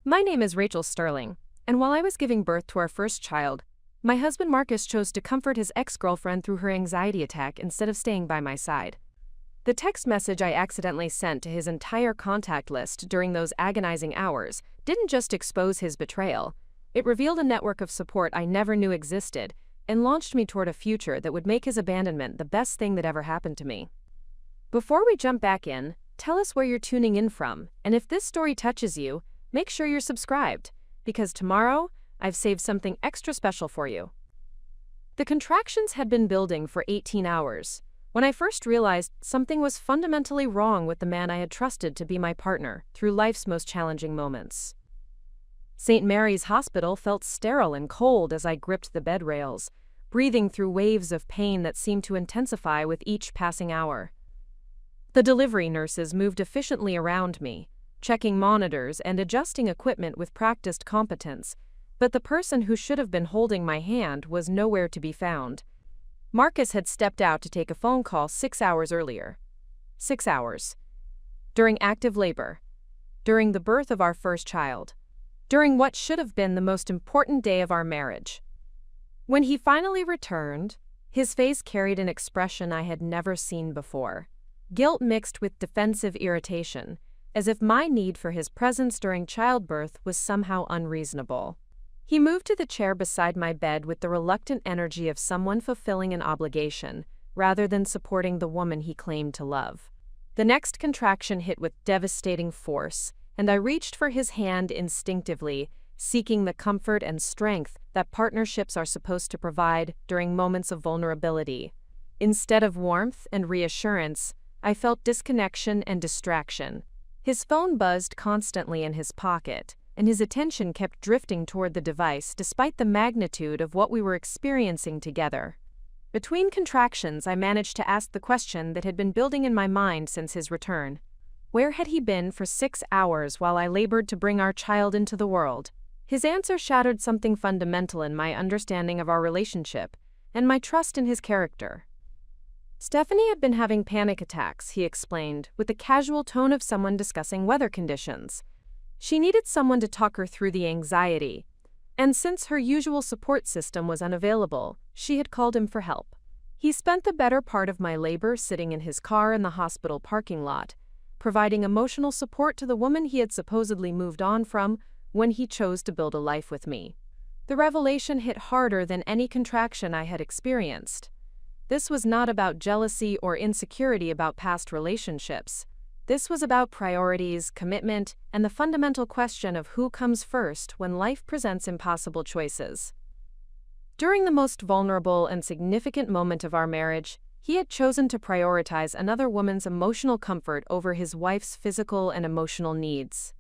My name is Rachel Sterling, and while I was giving birth to our first child, my husband Marcus chose to comfort his ex-girlfriend through her anxiety attack instead of staying by my side. The text message I accidentally sent to his entire contact list during those agonizing hours didn't just expose his betrayal, it revealed a network of support I never knew existed and launched me toward a future that would make his abandonment the best thing that ever happened to me. Before we jump back in, tell us where you're tuning in from, and if this story touches you, make sure you're subscribed, because tomorrow, I've saved something extra special for you. The contractions had been building for 18 hours, when I first realized something was fundamentally wrong with the man I had trusted to be my partner through life's most challenging moments. St. Mary's Hospital felt sterile and cold as I gripped the bed rails, breathing through waves of pain that seemed to intensify with each passing hour. The delivery nurses moved efficiently around me, checking monitors and adjusting equipment with practiced competence, but the person who should have been holding my hand was nowhere to be found. Marcus had stepped out to take a phone call 6 hours earlier. 6 hours. During active labor. During the birth of our first child. During what should have been the most important day of our marriage. When he finally returned, his face carried an expression I had never seen before. Guilt mixed with defensive irritation, as if my need for his presence during childbirth was somehow unreasonable. He moved to the chair beside my bed with the reluctant energy of someone fulfilling an obligation, rather than supporting the woman he claimed to love. The next contraction hit with devastating force, and I reached for his hand instinctively, seeking the comfort and strength that partnerships are supposed to provide during moments of vulnerability. Instead of warmth and reassurance, I felt disconnection and distraction. His phone buzzed constantly in his pocket, and his attention kept drifting toward the device despite the magnitude of what we were experiencing together. Between contractions, I managed to ask the question that had been building in my mind since his return. Where had he been for 6 hours while I labored to bring our child into the world? His answer shattered something fundamental in my understanding of our relationship and my trust in his character. Stephanie had been having panic attacks, he explained, with the casual tone of someone discussing weather conditions. She needed someone to talk her through the anxiety, and since her usual support system was unavailable, she had called him for help. He spent the better part of my labor sitting in his car in the hospital parking lot, providing emotional support to the woman he had supposedly moved on from when he chose to build a life with me. The revelation hit harder than any contraction I had experienced. This was not about jealousy or insecurity about past relationships. This was about priorities, commitment, and the fundamental question of who comes first when life presents impossible choices. During the most vulnerable and significant moment of our marriage, he had chosen to prioritize another woman's emotional comfort over his wife's physical and emotional needs.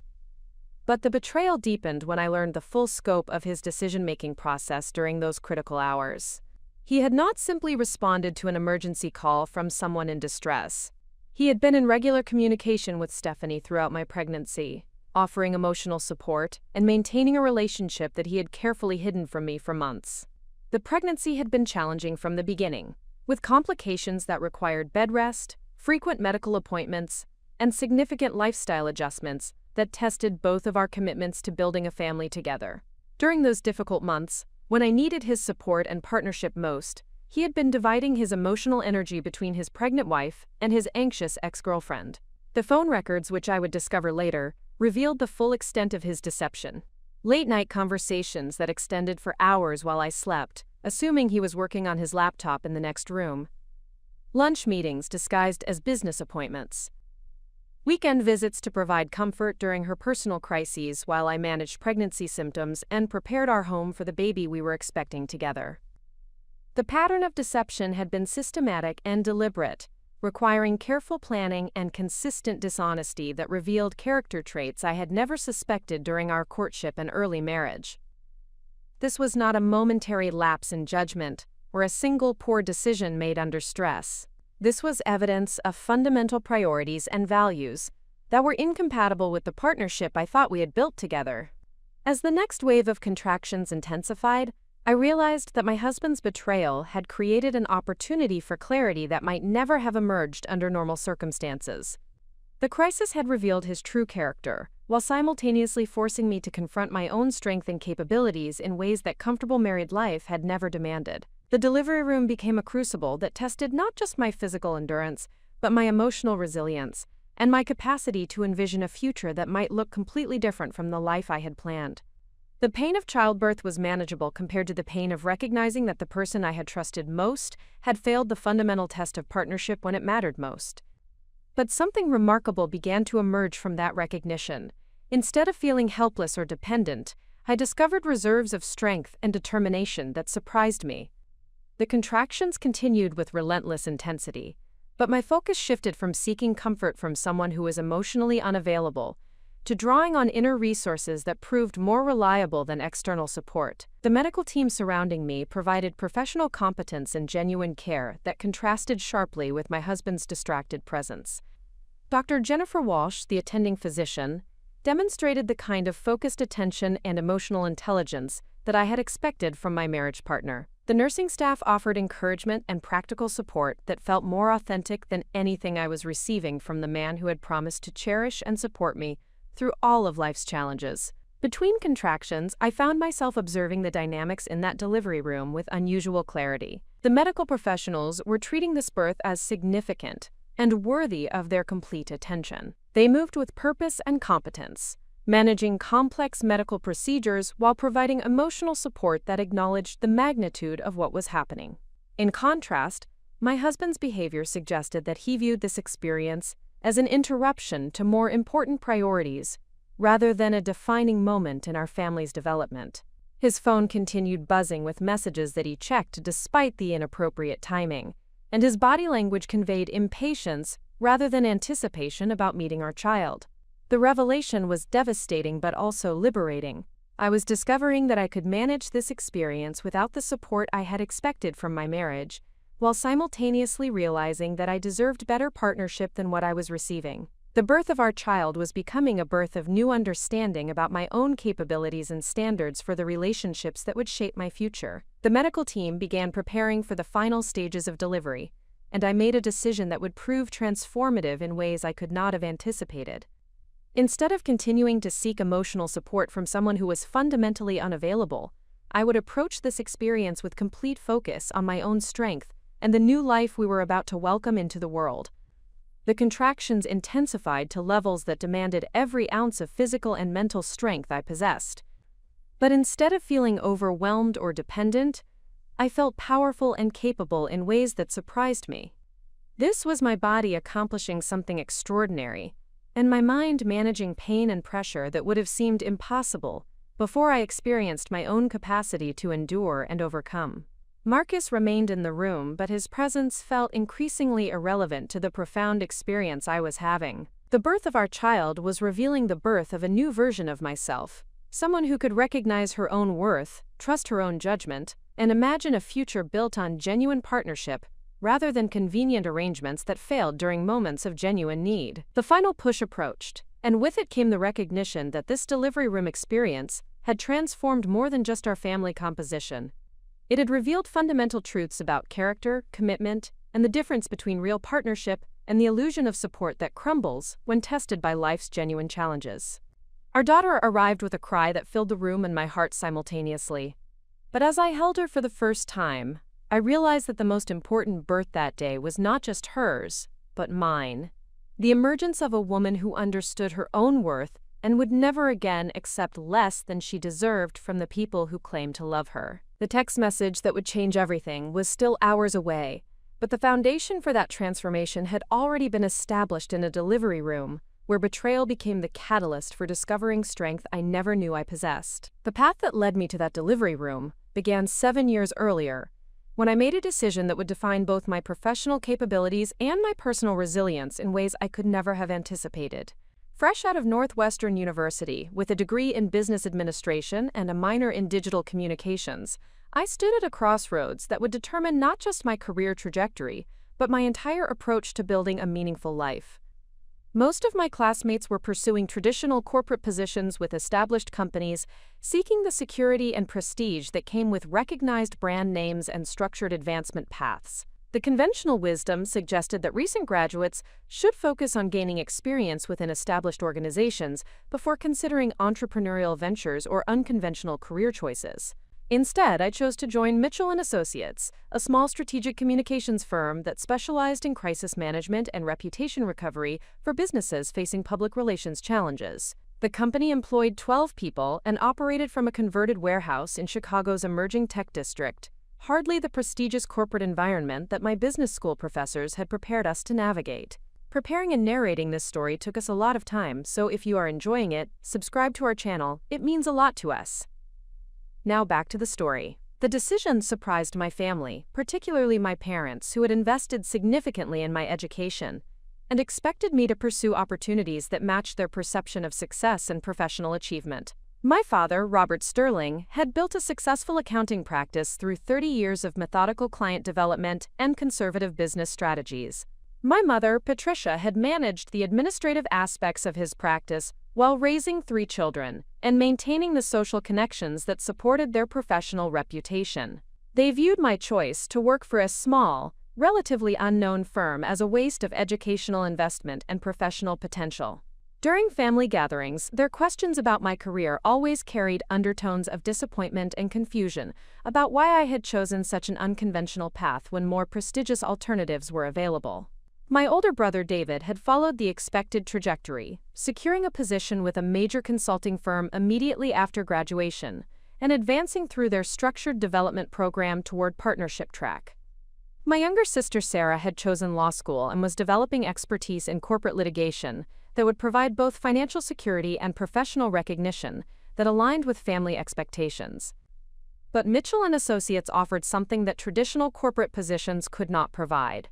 But the betrayal deepened when I learned the full scope of his decision-making process during those critical hours. He had not simply responded to an emergency call from someone in distress. He had been in regular communication with Stephanie throughout my pregnancy, offering emotional support and maintaining a relationship that he had carefully hidden from me for months. The pregnancy had been challenging from the beginning, with complications that required bed rest, frequent medical appointments, and significant lifestyle adjustments that tested both of our commitments to building a family together. During those difficult months, when I needed his support and partnership most, he had been dividing his emotional energy between his pregnant wife and his anxious ex-girlfriend. The phone records, which I would discover later, revealed the full extent of his deception. Late-night conversations that extended for hours while I slept, assuming he was working on his laptop in the next room. Lunch meetings disguised as business appointments. Weekend visits to provide comfort during her personal crises while I managed pregnancy symptoms and prepared our home for the baby we were expecting together. The pattern of deception had been systematic and deliberate, requiring careful planning and consistent dishonesty that revealed character traits I had never suspected during our courtship and early marriage. This was not a momentary lapse in judgment or a single poor decision made under stress. This was evidence of fundamental priorities and values that were incompatible with the partnership I thought we had built together. As the next wave of contractions intensified, I realized that my husband's betrayal had created an opportunity for clarity that might never have emerged under normal circumstances. The crisis had revealed his true character, while simultaneously forcing me to confront my own strength and capabilities in ways that comfortable married life had never demanded. The delivery room became a crucible that tested not just my physical endurance, but my emotional resilience, and my capacity to envision a future that might look completely different from the life I had planned. The pain of childbirth was manageable compared to the pain of recognizing that the person I had trusted most had failed the fundamental test of partnership when it mattered most. But something remarkable began to emerge from that recognition. Instead of feeling helpless or dependent, I discovered reserves of strength and determination that surprised me. The contractions continued with relentless intensity, but my focus shifted from seeking comfort from someone who was emotionally unavailable to drawing on inner resources that proved more reliable than external support. The medical team surrounding me provided professional competence and genuine care that contrasted sharply with my husband's distracted presence. Dr. Jennifer Walsh, the attending physician, demonstrated the kind of focused attention and emotional intelligence that I had expected from my marriage partner. The nursing staff offered encouragement and practical support that felt more authentic than anything I was receiving from the man who had promised to cherish and support me through all of life's challenges. Between contractions, I found myself observing the dynamics in that delivery room with unusual clarity. The medical professionals were treating this birth as significant and worthy of their complete attention. They moved with purpose and competence, managing complex medical procedures while providing emotional support that acknowledged the magnitude of what was happening. In contrast, my husband's behavior suggested that he viewed this experience as an interruption to more important priorities rather than a defining moment in our family's development. His phone continued buzzing with messages that he checked despite the inappropriate timing, and his body language conveyed impatience rather than anticipation about meeting our child. The revelation was devastating but also liberating. I was discovering that I could manage this experience without the support I had expected from my marriage, while simultaneously realizing that I deserved better partnership than what I was receiving. The birth of our child was becoming a birth of new understanding about my own capabilities and standards for the relationships that would shape my future. The medical team began preparing for the final stages of delivery, and I made a decision that would prove transformative in ways I could not have anticipated. Instead of continuing to seek emotional support from someone who was fundamentally unavailable, I would approach this experience with complete focus on my own strength and the new life we were about to welcome into the world. The contractions intensified to levels that demanded every ounce of physical and mental strength I possessed. But instead of feeling overwhelmed or dependent, I felt powerful and capable in ways that surprised me. This was my body accomplishing something extraordinary, and my mind managing pain and pressure that would have seemed impossible before I experienced my own capacity to endure and overcome. Marcus remained in the room, but his presence felt increasingly irrelevant to the profound experience I was having. The birth of our child was revealing the birth of a new version of myself, someone who could recognize her own worth, trust her own judgment, and imagine a future built on genuine partnership rather than convenient arrangements that failed during moments of genuine need. The final push approached, and with it came the recognition that this delivery room experience had transformed more than just our family composition. It had revealed fundamental truths about character, commitment, and the difference between real partnership and the illusion of support that crumbles when tested by life's genuine challenges. Our daughter arrived with a cry that filled the room and my heart simultaneously. But as I held her for the first time, I realized that the most important birth that day was not just hers, but mine. The emergence of a woman who understood her own worth and would never again accept less than she deserved from the people who claimed to love her. The text message that would change everything was still hours away, but the foundation for that transformation had already been established in a delivery room, where betrayal became the catalyst for discovering strength I never knew I possessed. The path that led me to that delivery room began 7 years earlier, when I made a decision that would define both my professional capabilities and my personal resilience in ways I could never have anticipated. Fresh out of Northwestern University, with a degree in business administration and a minor in digital communications, I stood at a crossroads that would determine not just my career trajectory, but my entire approach to building a meaningful life. Most of my classmates were pursuing traditional corporate positions with established companies, seeking the security and prestige that came with recognized brand names and structured advancement paths. The conventional wisdom suggested that recent graduates should focus on gaining experience within established organizations before considering entrepreneurial ventures or unconventional career choices. Instead, I chose to join Mitchell & Associates, a small strategic communications firm that specialized in crisis management and reputation recovery for businesses facing public relations challenges. The company employed 12 people and operated from a converted warehouse in Chicago's emerging tech district, hardly the prestigious corporate environment that my business school professors had prepared us to navigate. Preparing and narrating this story took us a lot of time, so if you are enjoying it, subscribe to our channel. It means a lot to us. Now back to the story. The decision surprised my family, particularly my parents, who had invested significantly in my education and expected me to pursue opportunities that matched their perception of success and professional achievement. My father, Robert Sterling, had built a successful accounting practice through 30 years of methodical client development and conservative business strategies. My mother, Patricia, had managed the administrative aspects of his practice while raising 3 children and maintaining the social connections that supported their professional reputation. They viewed my choice to work for a small, relatively unknown firm as a waste of educational investment and professional potential. During family gatherings, their questions about my career always carried undertones of disappointment and confusion about why I had chosen such an unconventional path when more prestigious alternatives were available. My older brother David had followed the expected trajectory, securing a position with a major consulting firm immediately after graduation and advancing through their structured development program toward partnership track. My younger sister Sarah had chosen law school and was developing expertise in corporate litigation that would provide both financial security and professional recognition that aligned with family expectations. But Mitchell & Associates offered something that traditional corporate positions could not provide: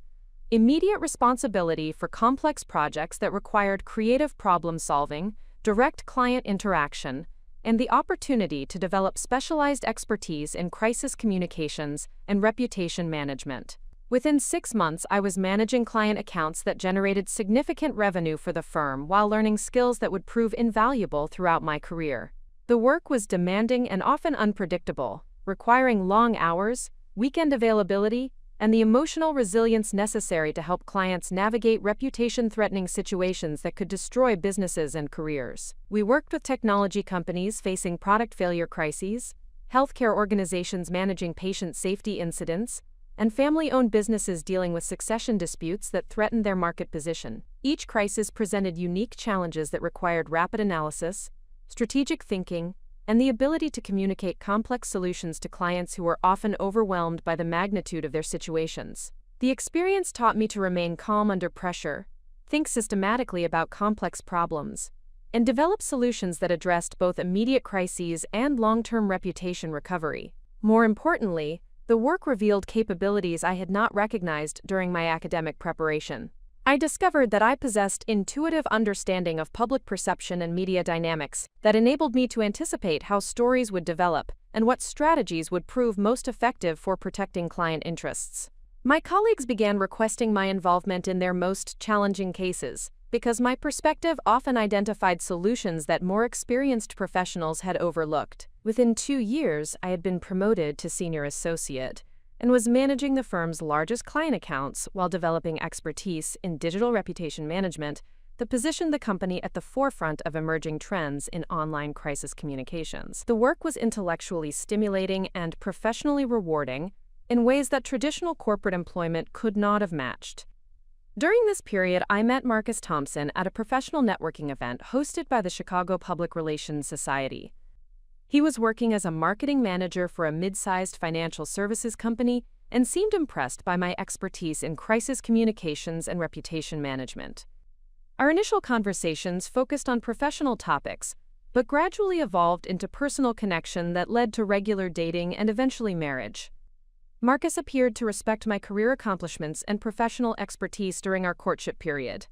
immediate responsibility for complex projects that required creative problem-solving, direct client interaction, and the opportunity to develop specialized expertise in crisis communications and reputation management. Within 6 months, I was managing client accounts that generated significant revenue for the firm while learning skills that would prove invaluable throughout my career. The work was demanding and often unpredictable, requiring long hours, weekend availability, and the emotional resilience necessary to help clients navigate reputation-threatening situations that could destroy businesses and careers. We worked with technology companies facing product failure crises, healthcare organizations managing patient safety incidents, and family-owned businesses dealing with succession disputes that threatened their market position. Each crisis presented unique challenges that required rapid analysis, strategic thinking, and the ability to communicate complex solutions to clients who were often overwhelmed by the magnitude of their situations. The experience taught me to remain calm under pressure, think systematically about complex problems, and develop solutions that addressed both immediate crises and long-term reputation recovery. More importantly, the work revealed capabilities I had not recognized during my academic preparation. I discovered that I possessed intuitive understanding of public perception and media dynamics that enabled me to anticipate how stories would develop and what strategies would prove most effective for protecting client interests. My colleagues began requesting my involvement in their most challenging cases because my perspective often identified solutions that more experienced professionals had overlooked. Within 2 years, I had been promoted to senior associate and was managing the firm's largest client accounts while developing expertise in digital reputation management that positioned the company at the forefront of emerging trends in online crisis communications. The work was intellectually stimulating and professionally rewarding in ways that traditional corporate employment could not have matched. During this period, I met Marcus Thompson at a professional networking event hosted by the Chicago Public Relations Society. He was working as a marketing manager for a mid-sized financial services company and seemed impressed by my expertise in crisis communications and reputation management. Our initial conversations focused on professional topics, but gradually evolved into personal connection that led to regular dating and eventually marriage. Marcus appeared to respect my career accomplishments and professional expertise during our courtship period.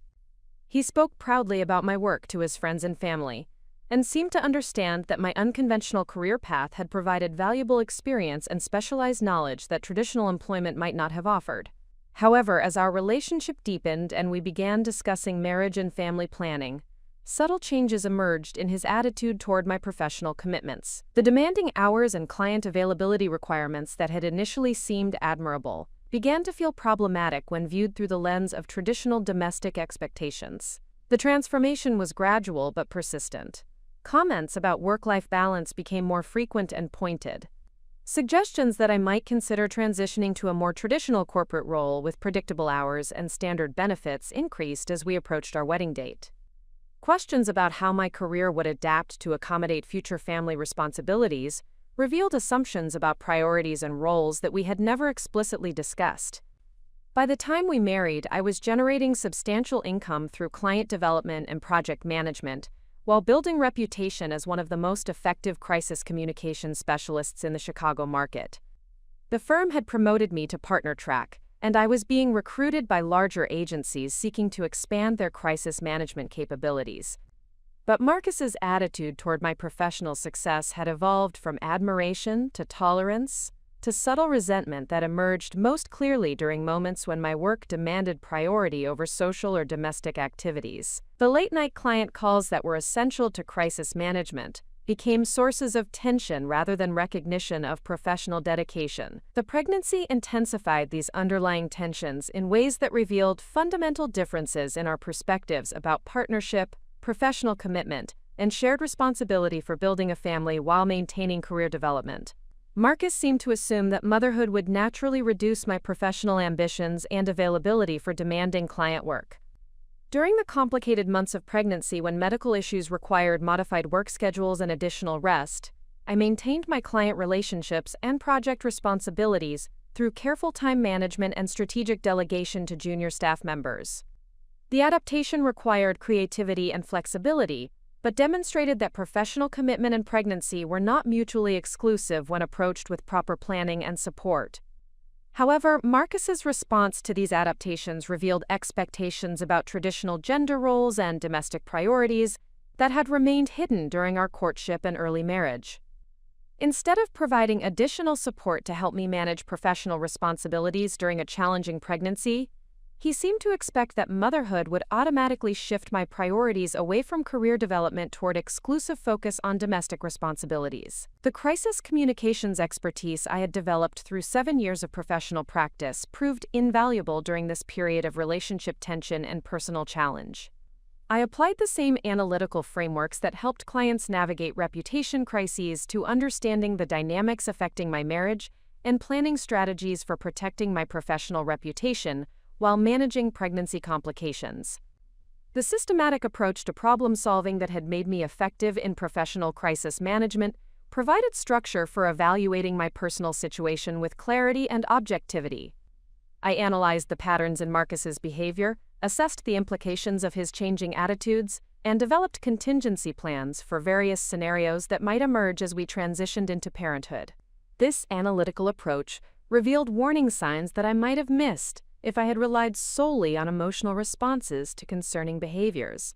He spoke proudly about my work to his friends and family, and seemed to understand that my unconventional career path had provided valuable experience and specialized knowledge that traditional employment might not have offered. However, as our relationship deepened and we began discussing marriage and family planning, subtle changes emerged in his attitude toward my professional commitments. The demanding hours and client availability requirements that had initially seemed admirable began to feel problematic when viewed through the lens of traditional domestic expectations. The transformation was gradual but persistent. Comments about work-life balance became more frequent and pointed. Suggestions that I might consider transitioning to a more traditional corporate role with predictable hours and standard benefits increased as we approached our wedding date. Questions about how my career would adapt to accommodate future family responsibilities revealed assumptions about priorities and roles that we had never explicitly discussed. By the time we married, I was generating substantial income through client development and project management, while building reputation as one of the most effective crisis communication specialists in the Chicago market. The firm had promoted me to partner track, and I was being recruited by larger agencies seeking to expand their crisis management capabilities. But Marcus's attitude toward my professional success had evolved from admiration to tolerance to subtle resentment that emerged most clearly during moments when my work demanded priority over social or domestic activities. The late-night client calls that were essential to crisis management became sources of tension rather than recognition of professional dedication. The pregnancy intensified these underlying tensions in ways that revealed fundamental differences in our perspectives about partnership, professional commitment, and shared responsibility for building a family while maintaining career development. Marcus seemed to assume that motherhood would naturally reduce my professional ambitions and availability for demanding client work. During the complicated months of pregnancy when medical issues required modified work schedules and additional rest, I maintained my client relationships and project responsibilities through careful time management and strategic delegation to junior staff members. The adaptation required creativity and flexibility, but demonstrated that professional commitment and pregnancy were not mutually exclusive when approached with proper planning and support. However, Marcus's response to these adaptations revealed expectations about traditional gender roles and domestic priorities that had remained hidden during our courtship and early marriage. Instead of providing additional support to help me manage professional responsibilities during a challenging pregnancy, he seemed to expect that motherhood would automatically shift my priorities away from career development toward exclusive focus on domestic responsibilities. The crisis communications expertise I had developed through 7 years of professional practice proved invaluable during this period of relationship tension and personal challenge. I applied the same analytical frameworks that helped clients navigate reputation crises to understanding the dynamics affecting my marriage and planning strategies for protecting my professional reputation while managing pregnancy complications. The systematic approach to problem-solving that had made me effective in professional crisis management provided structure for evaluating my personal situation with clarity and objectivity. I analyzed the patterns in Marcus's behavior, assessed the implications of his changing attitudes, and developed contingency plans for various scenarios that might emerge as we transitioned into parenthood. This analytical approach revealed warning signs that I might have missed if I had relied solely on emotional responses to concerning behaviors.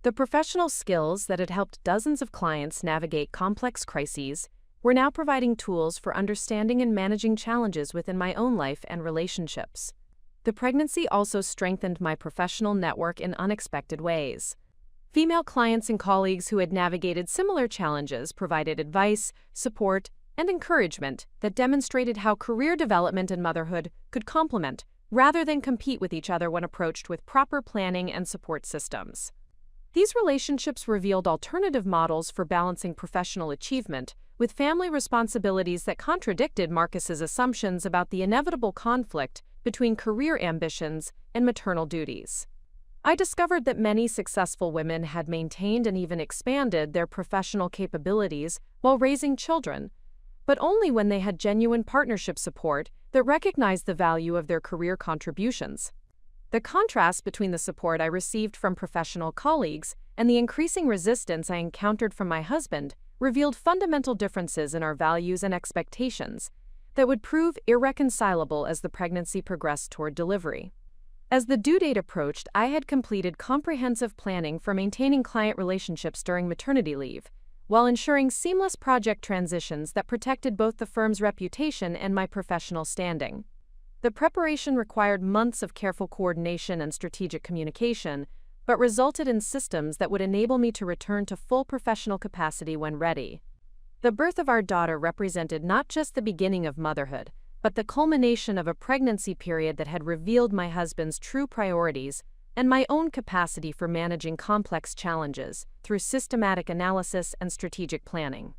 The professional skills that had helped dozens of clients navigate complex crises were now providing tools for understanding and managing challenges within my own life and relationships. The pregnancy also strengthened my professional network in unexpected ways. Female clients and colleagues who had navigated similar challenges provided advice, support, and encouragement that demonstrated how career development and motherhood could complement rather than compete with each other when approached with proper planning and support systems. These relationships revealed alternative models for balancing professional achievement with family responsibilities that contradicted Marcus's assumptions about the inevitable conflict between career ambitions and maternal duties. I discovered that many successful women had maintained and even expanded their professional capabilities while raising children, but only when they had genuine partnership support that recognized the value of their career contributions. The contrast between the support I received from professional colleagues and the increasing resistance I encountered from my husband revealed fundamental differences in our values and expectations that would prove irreconcilable as the pregnancy progressed toward delivery. As the due date approached, I had completed comprehensive planning for maintaining client relationships during maternity leave, while ensuring seamless project transitions that protected both the firm's reputation and my professional standing. The preparation required months of careful coordination and strategic communication, but resulted in systems that would enable me to return to full professional capacity when ready. The birth of our daughter represented not just the beginning of motherhood, but the culmination of a pregnancy period that had revealed my husband's true priorities and my own capacity for managing complex challenges through systematic analysis and strategic planning.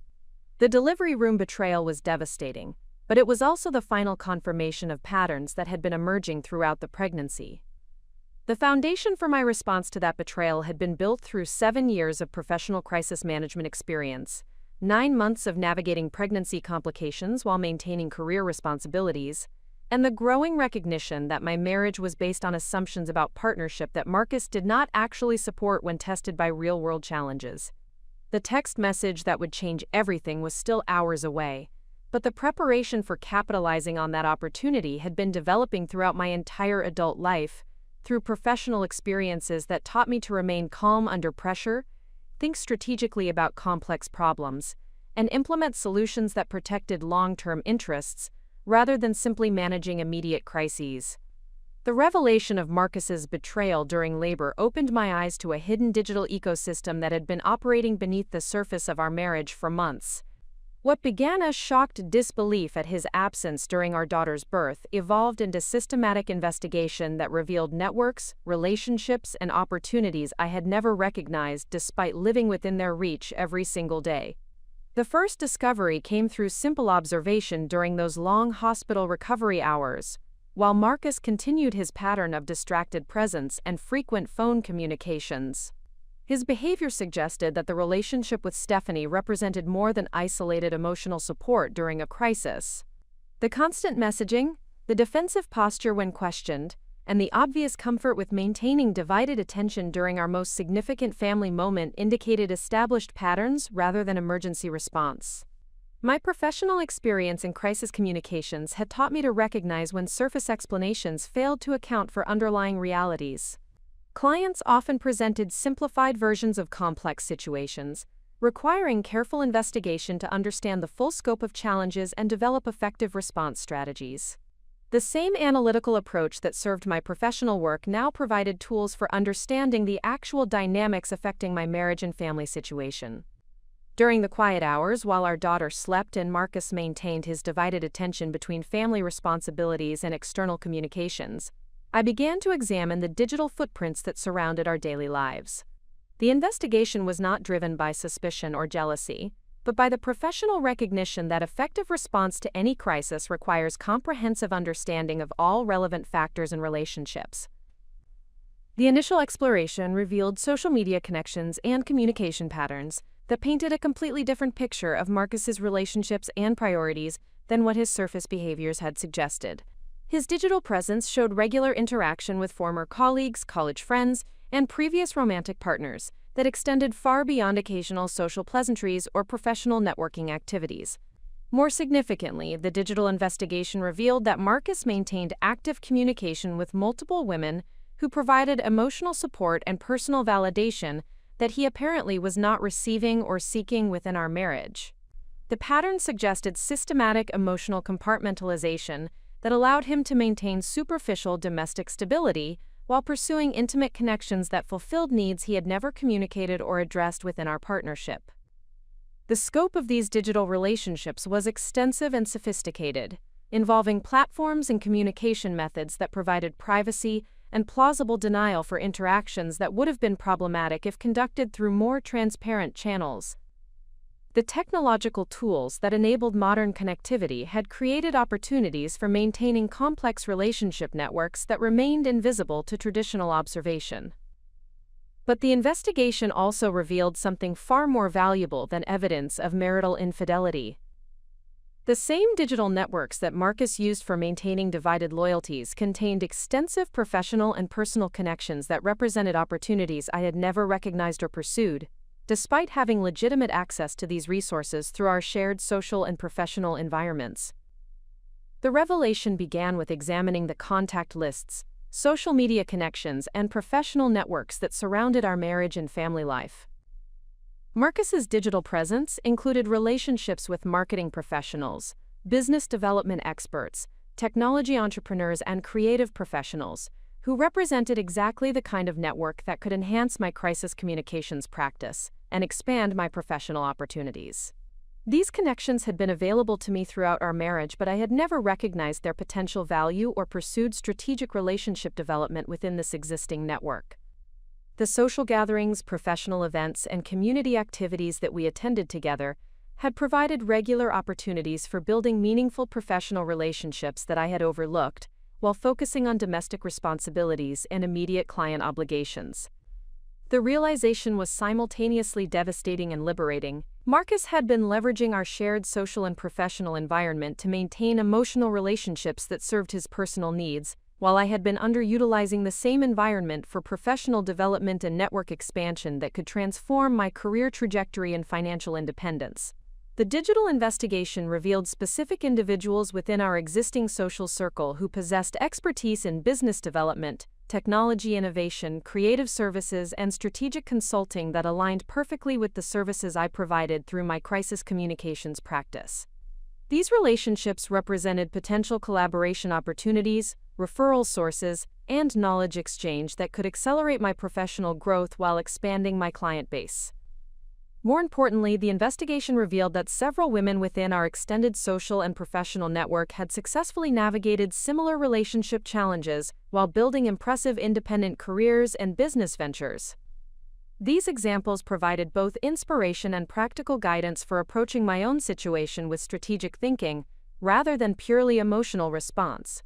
The delivery room betrayal was devastating, but it was also the final confirmation of patterns that had been emerging throughout the pregnancy. The foundation for my response to that betrayal had been built through 7 years of professional crisis management experience, 9 months of navigating pregnancy complications while maintaining career responsibilities, and the growing recognition that my marriage was based on assumptions about partnership that Marcus did not actually support when tested by real-world challenges. The text message that would change everything was still hours away, but the preparation for capitalizing on that opportunity had been developing throughout my entire adult life, through professional experiences that taught me to remain calm under pressure, think strategically about complex problems, and implement solutions that protected long-term interests, rather than simply managing immediate crises. The revelation of Marcus's betrayal during labor opened my eyes to a hidden digital ecosystem that had been operating beneath the surface of our marriage for months. What began as shocked disbelief at his absence during our daughter's birth evolved into systematic investigation that revealed networks, relationships, and opportunities I had never recognized despite living within their reach every single day. The first discovery came through simple observation during those long hospital recovery hours. While Marcus continued his pattern of distracted presence and frequent phone communications, his behavior suggested that the relationship with Stephanie represented more than isolated emotional support during a crisis. The constant messaging, the defensive posture when questioned, and the obvious comfort with maintaining divided attention during our most significant family moment indicated established patterns rather than emergency response. My professional experience in crisis communications had taught me to recognize when surface explanations failed to account for underlying realities. Clients often presented simplified versions of complex situations, requiring careful investigation to understand the full scope of challenges and develop effective response strategies. The same analytical approach that served my professional work now provided tools for understanding the actual dynamics affecting my marriage and family situation. During the quiet hours, while our daughter slept and Marcus maintained his divided attention between family responsibilities and external communications, I began to examine the digital footprints that surrounded our daily lives. The investigation was not driven by suspicion or jealousy, but by the professional recognition that effective response to any crisis requires comprehensive understanding of all relevant factors and relationships. The initial exploration revealed social media connections and communication patterns that painted a completely different picture of Marcus's relationships and priorities than what his surface behaviors had suggested. His digital presence showed regular interaction with former colleagues, college friends, and previous romantic partners that extended far beyond occasional social pleasantries or professional networking activities. More significantly, the digital investigation revealed that Marcus maintained active communication with multiple women who provided emotional support and personal validation that he apparently was not receiving or seeking within our marriage. The pattern suggested systematic emotional compartmentalization that allowed him to maintain superficial domestic stability while pursuing intimate connections that fulfilled needs he had never communicated or addressed within our partnership. The scope of these digital relationships was extensive and sophisticated, involving platforms and communication methods that provided privacy and plausible denial for interactions that would have been problematic if conducted through more transparent channels. The technological tools that enabled modern connectivity had created opportunities for maintaining complex relationship networks that remained invisible to traditional observation. But the investigation also revealed something far more valuable than evidence of marital infidelity. The same digital networks that Marcus used for maintaining divided loyalties contained extensive professional and personal connections that represented opportunities I had never recognized or pursued, despite having legitimate access to these resources through our shared social and professional environments. The revelation began with examining the contact lists, social media connections, and professional networks that surrounded our marriage and family life. Marcus's digital presence included relationships with marketing professionals, business development experts, technology entrepreneurs, and creative professionals, who represented exactly the kind of network that could enhance my crisis communications practice and expand my professional opportunities. These connections had been available to me throughout our marriage, but I had never recognized their potential value or pursued strategic relationship development within this existing network. The social gatherings, professional events, and community activities that we attended together had provided regular opportunities for building meaningful professional relationships that I had overlooked, while focusing on domestic responsibilities and immediate client obligations. The realization was simultaneously devastating and liberating. Marcus had been leveraging our shared social and professional environment to maintain emotional relationships that served his personal needs, while I had been underutilizing the same environment for professional development and network expansion that could transform my career trajectory and financial independence. The digital investigation revealed specific individuals within our existing social circle who possessed expertise in business development, technology innovation, creative services, and strategic consulting that aligned perfectly with the services I provided through my crisis communications practice. These relationships represented potential collaboration opportunities, referral sources, and knowledge exchange that could accelerate my professional growth while expanding my client base. More importantly, the investigation revealed that several women within our extended social and professional network had successfully navigated similar relationship challenges while building impressive independent careers and business ventures. These examples provided both inspiration and practical guidance for approaching my own situation with strategic thinking, rather than purely emotional response.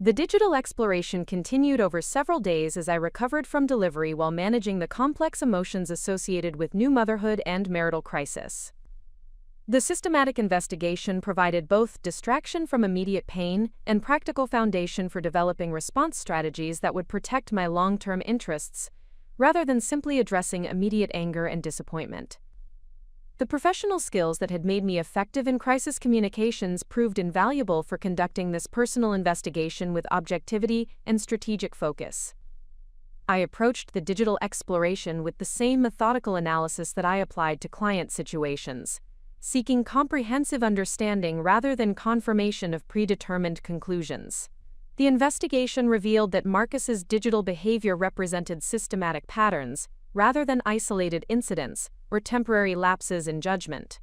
The digital exploration continued over several days as I recovered from delivery while managing the complex emotions associated with new motherhood and marital crisis. The systematic investigation provided both distraction from immediate pain and practical foundation for developing response strategies that would protect my long-term interests, rather than simply addressing immediate anger and disappointment. The professional skills that had made me effective in crisis communications proved invaluable for conducting this personal investigation with objectivity and strategic focus. I approached the digital exploration with the same methodical analysis that I applied to client situations, seeking comprehensive understanding rather than confirmation of predetermined conclusions. The investigation revealed that Marcus's digital behavior represented systematic patterns, rather than isolated incidents or temporary lapses in judgment.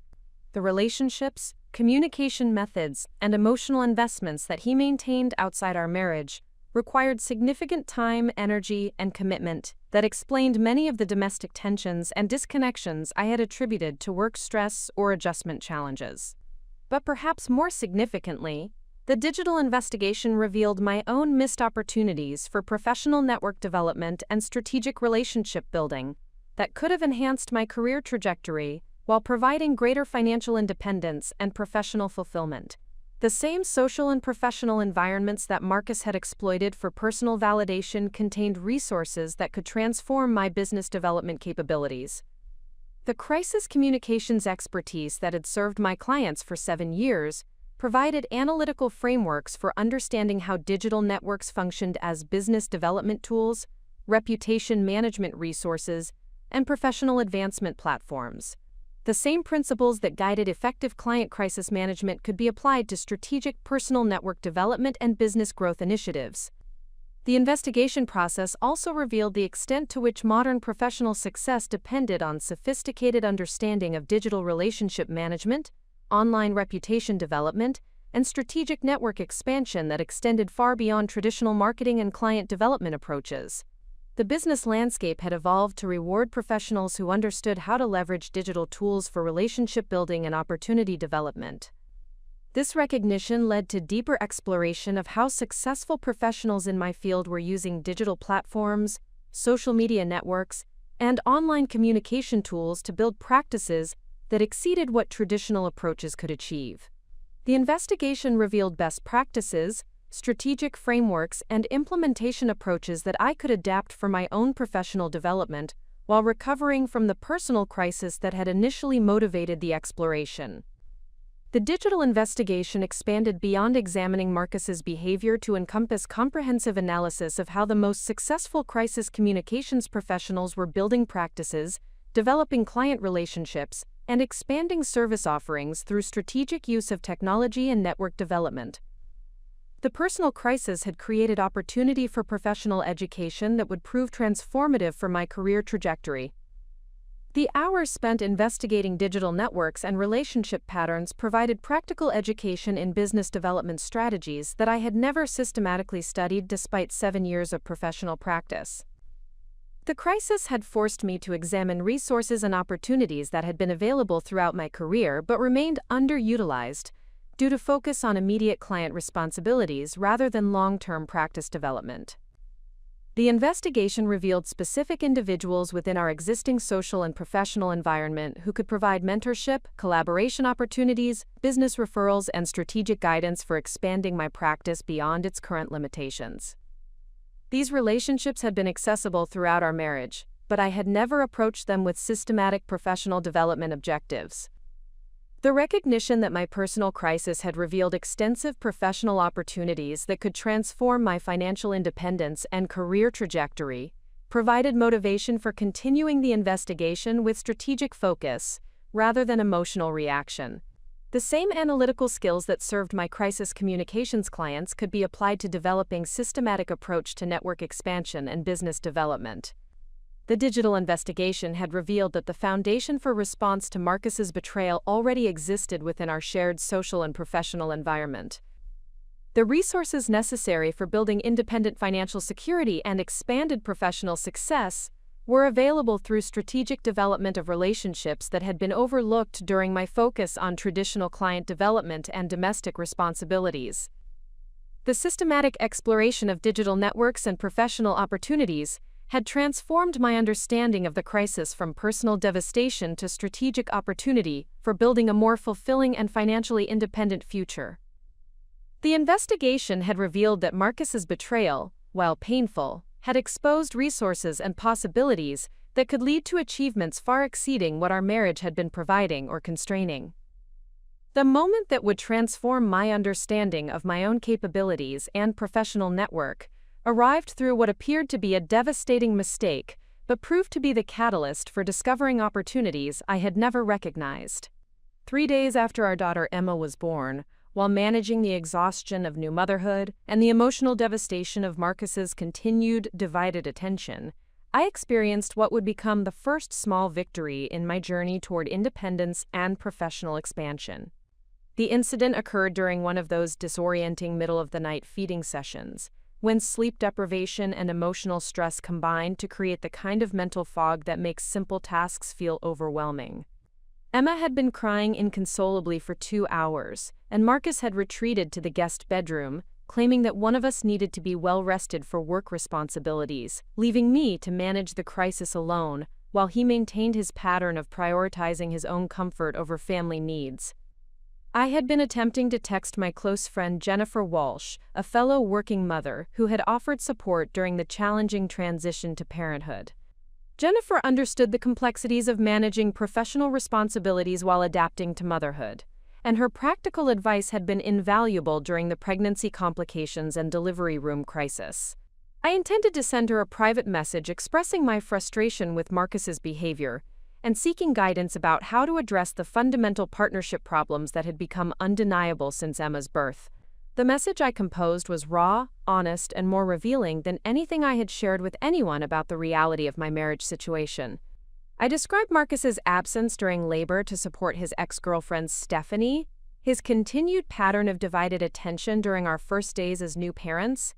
The relationships, communication methods, and emotional investments that he maintained outside our marriage required significant time, energy, and commitment that explained many of the domestic tensions and disconnections I had attributed to work stress or adjustment challenges. But perhaps more significantly, the digital investigation revealed my own missed opportunities for professional network development and strategic relationship building that could have enhanced my career trajectory while providing greater financial independence and professional fulfillment. The same social and professional environments that Marcus had exploited for personal validation contained resources that could transform my business development capabilities. The crisis communications expertise that had served my clients for 7 years provided analytical frameworks for understanding how digital networks functioned as business development tools, reputation management resources, and professional advancement platforms. The same principles that guided effective client crisis management could be applied to strategic personal network development and business growth initiatives. The investigation process also revealed the extent to which modern professional success depended on sophisticated understanding of digital relationship management, online reputation development, and strategic network expansion that extended far beyond traditional marketing and client development approaches. The business landscape had evolved to reward professionals who understood how to leverage digital tools for relationship building and opportunity development. This recognition led to deeper exploration of how successful professionals in my field were using digital platforms, social media networks, and online communication tools to build practices that exceeded what traditional approaches could achieve. The investigation revealed best practices, strategic frameworks, and implementation approaches that I could adapt for my own professional development while recovering from the personal crisis that had initially motivated the exploration. The digital investigation expanded beyond examining Marcus's behavior to encompass comprehensive analysis of how the most successful crisis communications professionals were building practices, developing client relationships, and expanding service offerings through strategic use of technology and network development. The personal crisis had created opportunity for professional education that would prove transformative for my career trajectory. The hours spent investigating digital networks and relationship patterns provided practical education in business development strategies that I had never systematically studied despite 7 years of professional practice. The crisis had forced me to examine resources and opportunities that had been available throughout my career but remained underutilized due to focus on immediate client responsibilities rather than long-term practice development. The investigation revealed specific individuals within our existing social and professional environment who could provide mentorship, collaboration opportunities, business referrals, and strategic guidance for expanding my practice beyond its current limitations. These relationships had been accessible throughout our marriage, but I had never approached them with systematic professional development objectives. The recognition that my personal crisis had revealed extensive professional opportunities that could transform my financial independence and career trajectory provided motivation for continuing the investigation with strategic focus rather than emotional reaction. The same analytical skills that served my crisis communications clients could be applied to developing systematic approach to network expansion and business development. The digital investigation had revealed that the foundation for response to Marcus's betrayal already existed within our shared social and professional environment. The resources necessary for building independent financial security and expanded professional success were available through strategic development of relationships that had been overlooked during my focus on traditional client development and domestic responsibilities. The systematic exploration of digital networks and professional opportunities had transformed my understanding of the crisis from personal devastation to strategic opportunity for building a more fulfilling and financially independent future. The investigation had revealed that Marcus's betrayal, while painful, had exposed resources and possibilities that could lead to achievements far exceeding what our marriage had been providing or constraining. The moment that would transform my understanding of my own capabilities and professional network arrived through what appeared to be a devastating mistake, but proved to be the catalyst for discovering opportunities I had never recognized. 3 days after our daughter Emma was born, while managing the exhaustion of new motherhood and the emotional devastation of Marcus's continued divided attention, I experienced what would become the first small victory in my journey toward independence and professional expansion. The incident occurred during one of those disorienting middle-of-the-night feeding sessions, when sleep deprivation and emotional stress combined to create the kind of mental fog that makes simple tasks feel overwhelming. Emma had been crying inconsolably for 2 hours, and Marcus had retreated to the guest bedroom, claiming that one of us needed to be well-rested for work responsibilities, leaving me to manage the crisis alone, while he maintained his pattern of prioritizing his own comfort over family needs. I had been attempting to text my close friend Jennifer Walsh, a fellow working mother who had offered support during the challenging transition to parenthood. Jennifer understood the complexities of managing professional responsibilities while adapting to motherhood, and her practical advice had been invaluable during the pregnancy complications and delivery room crisis. I intended to send her a private message expressing my frustration with Marcus's behavior and seeking guidance about how to address the fundamental partnership problems that had become undeniable since Emma's birth. The message I composed was raw, honest, and more revealing than anything I had shared with anyone about the reality of my marriage situation. I described Marcus's absence during labor to support his ex-girlfriend Stephanie, his continued pattern of divided attention during our first days as new parents,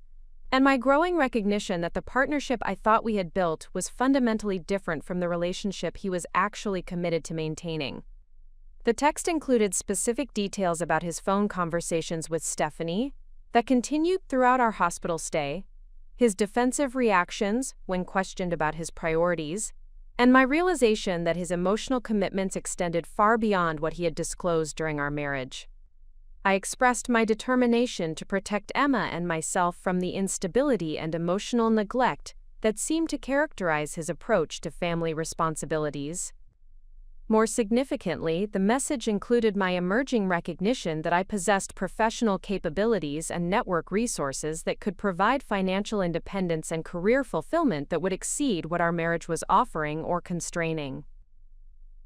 and my growing recognition that the partnership I thought we had built was fundamentally different from the relationship he was actually committed to maintaining. The text included specific details about his phone conversations with Stephanie that continued throughout our hospital stay, his defensive reactions when questioned about his priorities, and my realization that his emotional commitments extended far beyond what he had disclosed during our marriage. I expressed my determination to protect Emma and myself from the instability and emotional neglect that seemed to characterize his approach to family responsibilities. More significantly, the message included my emerging recognition that I possessed professional capabilities and network resources that could provide financial independence and career fulfillment that would exceed what our marriage was offering or constraining.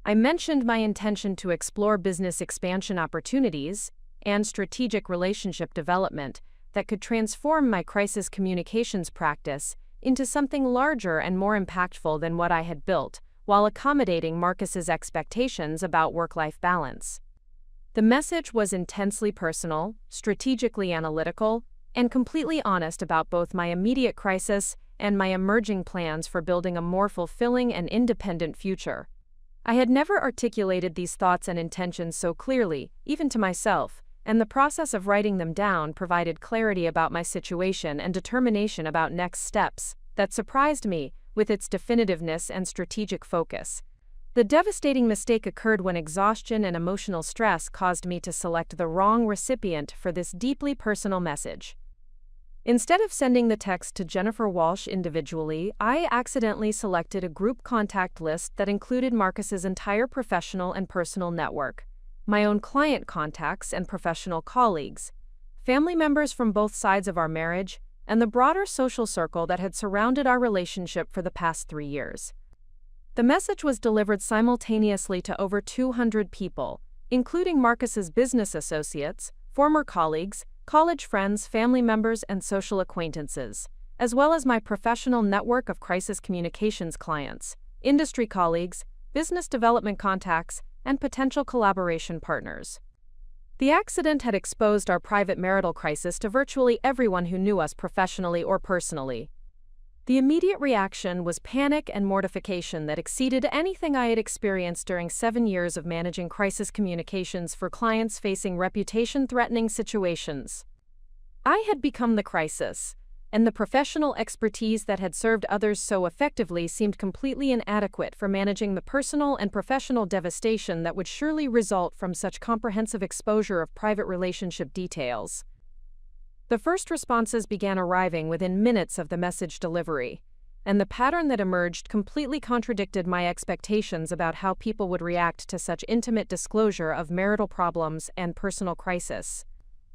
I mentioned my intention to explore business expansion opportunities and strategic relationship development that could transform my crisis communications practice into something larger and more impactful than what I had built, while accommodating Marcus's expectations about work-life balance. The message was intensely personal, strategically analytical, and completely honest about both my immediate crisis and my emerging plans for building a more fulfilling and independent future. I had never articulated these thoughts and intentions so clearly, even to myself, and the process of writing them down provided clarity about my situation and determination about next steps that surprised me with its definitiveness and strategic focus. The devastating mistake occurred when exhaustion and emotional stress caused me to select the wrong recipient for this deeply personal message. Instead of sending the text to Jennifer Walsh individually, I accidentally selected a group contact list that included Marcus's entire professional and personal network, my own client contacts and professional colleagues, family members from both sides of our marriage, and the broader social circle that had surrounded our relationship for the past 3 years. The message was delivered simultaneously to over 200 people, including Marcus's business associates, former colleagues, college friends, family members, and social acquaintances, as well as my professional network of crisis communications clients, industry colleagues, business development contacts, and potential collaboration partners. The accident had exposed our private marital crisis to virtually everyone who knew us professionally or personally. The immediate reaction was panic and mortification that exceeded anything I had experienced during 7 years of managing crisis communications for clients facing reputation-threatening situations. I had become the crisis, and the professional expertise that had served others so effectively seemed completely inadequate for managing the personal and professional devastation that would surely result from such comprehensive exposure of private relationship details. The first responses began arriving within minutes of the message delivery, and the pattern that emerged completely contradicted my expectations about how people would react to such intimate disclosure of marital problems and personal crisis.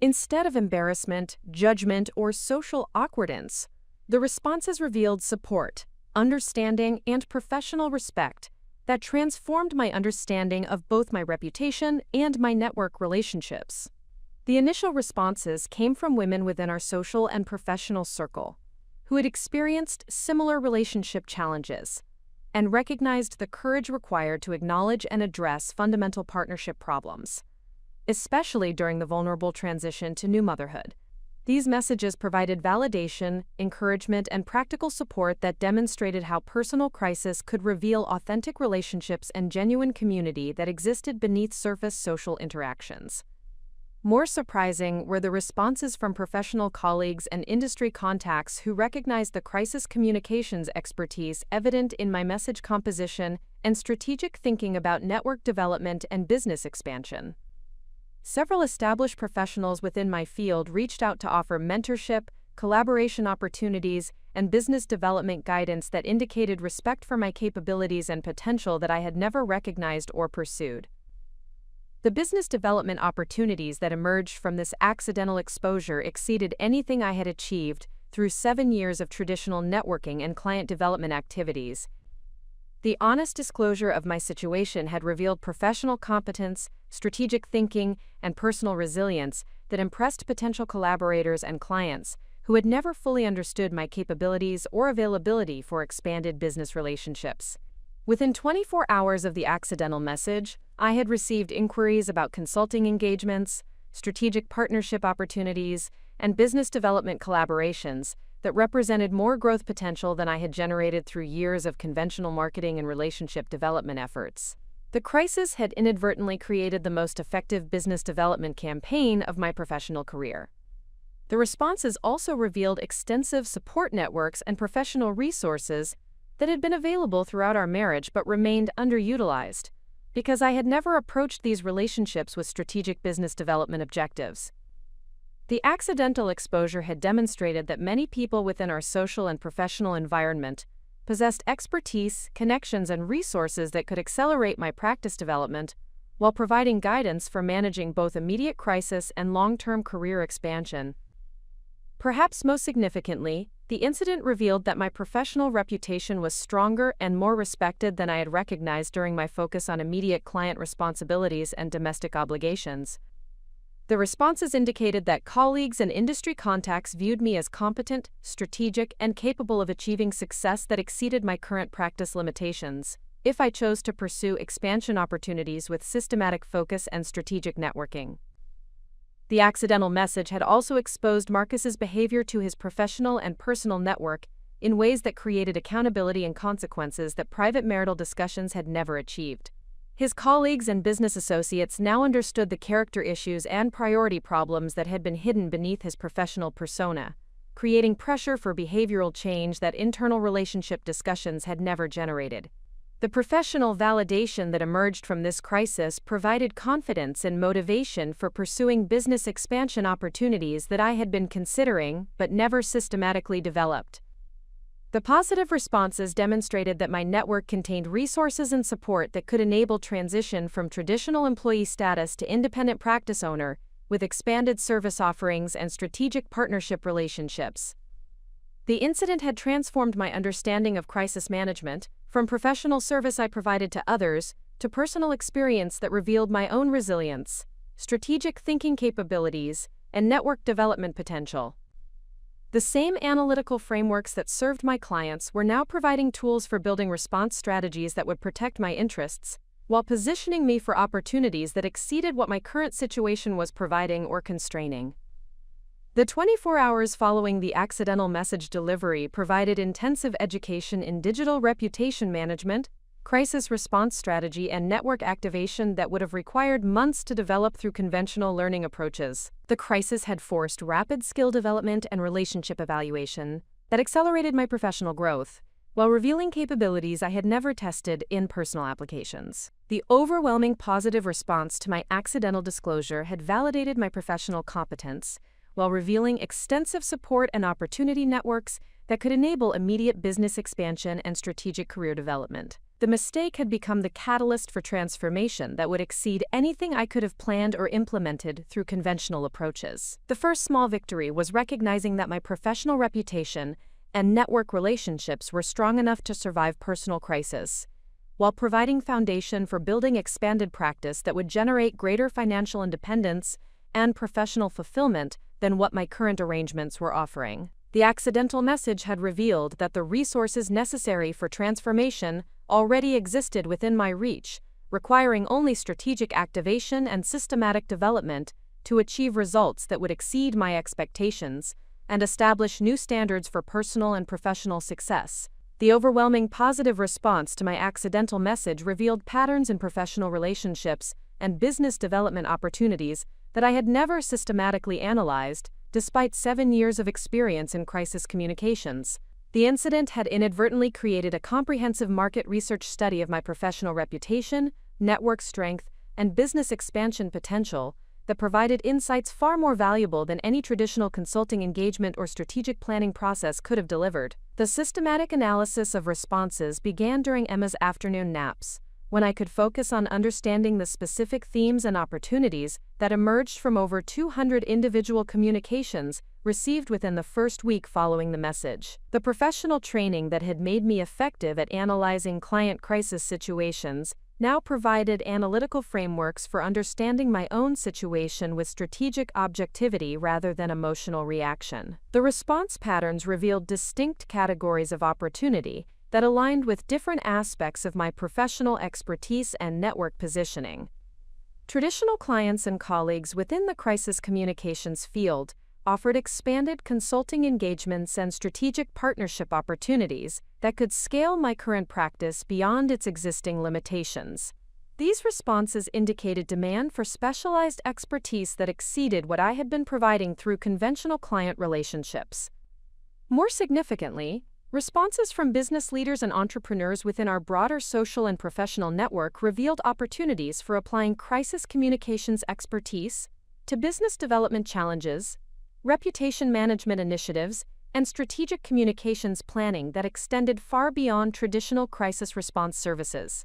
Instead of embarrassment, judgment, or social awkwardness, the responses revealed support, understanding, and professional respect that transformed my understanding of both my reputation and my network relationships. The initial responses came from women within our social and professional circle, who had experienced similar relationship challenges and recognized the courage required to acknowledge and address fundamental partnership problems, especially during the vulnerable transition to new motherhood. These messages provided validation, encouragement, and practical support that demonstrated how personal crisis could reveal authentic relationships and genuine community that existed beneath surface social interactions. More surprising were the responses from professional colleagues and industry contacts who recognized the crisis communications expertise evident in my message composition and strategic thinking about network development and business expansion. Several established professionals within my field reached out to offer mentorship, collaboration opportunities, and business development guidance that indicated respect for my capabilities and potential that I had never recognized or pursued. The business development opportunities that emerged from this accidental exposure exceeded anything I had achieved through 7 years of traditional networking and client development activities. The honest disclosure of my situation had revealed professional competence, strategic thinking, and personal resilience that impressed potential collaborators and clients who had never fully understood my capabilities or availability for expanded business relationships. Within 24 hours of the accidental message, I had received inquiries about consulting engagements, strategic partnership opportunities, and business development collaborations that represented more growth potential than I had generated through years of conventional marketing and relationship development efforts. The crisis had inadvertently created the most effective business development campaign of my professional career. The responses also revealed extensive support networks and professional resources that had been available throughout our marriage but remained underutilized, because I had never approached these relationships with strategic business development objectives. The accidental exposure had demonstrated that many people within our social and professional environment possessed expertise, connections, and resources that could accelerate my practice development while providing guidance for managing both immediate crisis and long-term career expansion. Perhaps most significantly, the incident revealed that my professional reputation was stronger and more respected than I had recognized during my focus on immediate client responsibilities and domestic obligations. The responses indicated that colleagues and industry contacts viewed me as competent, strategic, and capable of achieving success that exceeded my current practice limitations. if I chose to pursue expansion opportunities with systematic focus and strategic networking. The accidental message had also exposed Marcus's behavior to his professional and personal network in ways that created accountability and consequences that private marital discussions had never achieved. His colleagues and business associates now understood the character issues and priority problems that had been hidden beneath his professional persona, creating pressure for behavioral change that internal relationship discussions had never generated. The professional validation that emerged from this crisis provided confidence and motivation for pursuing business expansion opportunities that I had been considering but never systematically developed. The positive responses demonstrated that my network contained resources and support that could enable transition from traditional employee status to independent practice owner, with expanded service offerings and strategic partnership relationships. The incident had transformed my understanding of crisis management, from professional service I provided to others, to personal experience that revealed my own resilience, strategic thinking capabilities, and network development potential. The same analytical frameworks that served my clients were now providing tools for building response strategies that would protect my interests, while positioning me for opportunities that exceeded what my current situation was providing or constraining. The 24 hours following the accidental message delivery provided intensive education in digital reputation management, crisis response strategy, and network activation that would have required months to develop through conventional learning approaches. The crisis had forced rapid skill development and relationship evaluation that accelerated my professional growth, while revealing capabilities I had never tested in personal applications. The overwhelming positive response to my accidental disclosure had validated my professional competence, while revealing extensive support and opportunity networks that could enable immediate business expansion and strategic career development. The mistake had become the catalyst for transformation that would exceed anything I could have planned or implemented through conventional approaches. The first small victory was recognizing that my professional reputation and network relationships were strong enough to survive personal crisis, while providing foundation for building expanded practice that would generate greater financial independence and professional fulfillment than what my current arrangements were offering. The accidental message had revealed that the resources necessary for transformation already existed within my reach, requiring only strategic activation and systematic development to achieve results that would exceed my expectations and establish new standards for personal and professional success. The overwhelming positive response to my accidental message revealed patterns in professional relationships and business development opportunities that I had never systematically analyzed, despite 7 years of experience in crisis communications. The incident had inadvertently created a comprehensive market research study of my professional reputation, network strength, and business expansion potential that provided insights far more valuable than any traditional consulting engagement or strategic planning process could have delivered. The systematic analysis of responses began during Emma's afternoon naps, when I could focus on understanding the specific themes and opportunities that emerged from over 200 individual communications received within the first week following the message. The professional training that had made me effective at analyzing client crisis situations now provided analytical frameworks for understanding my own situation with strategic objectivity rather than emotional reaction. The response patterns revealed distinct categories of opportunity that aligned with different aspects of my professional expertise and network positioning. Traditional clients and colleagues within the crisis communications field offered expanded consulting engagements and strategic partnership opportunities that could scale my current practice beyond its existing limitations. These responses indicated demand for specialized expertise that exceeded what I had been providing through conventional client relationships. More significantly, responses from business leaders and entrepreneurs within our broader social and professional network revealed opportunities for applying crisis communications expertise to business development challenges, reputation management initiatives, and strategic communications planning that extended far beyond traditional crisis response services.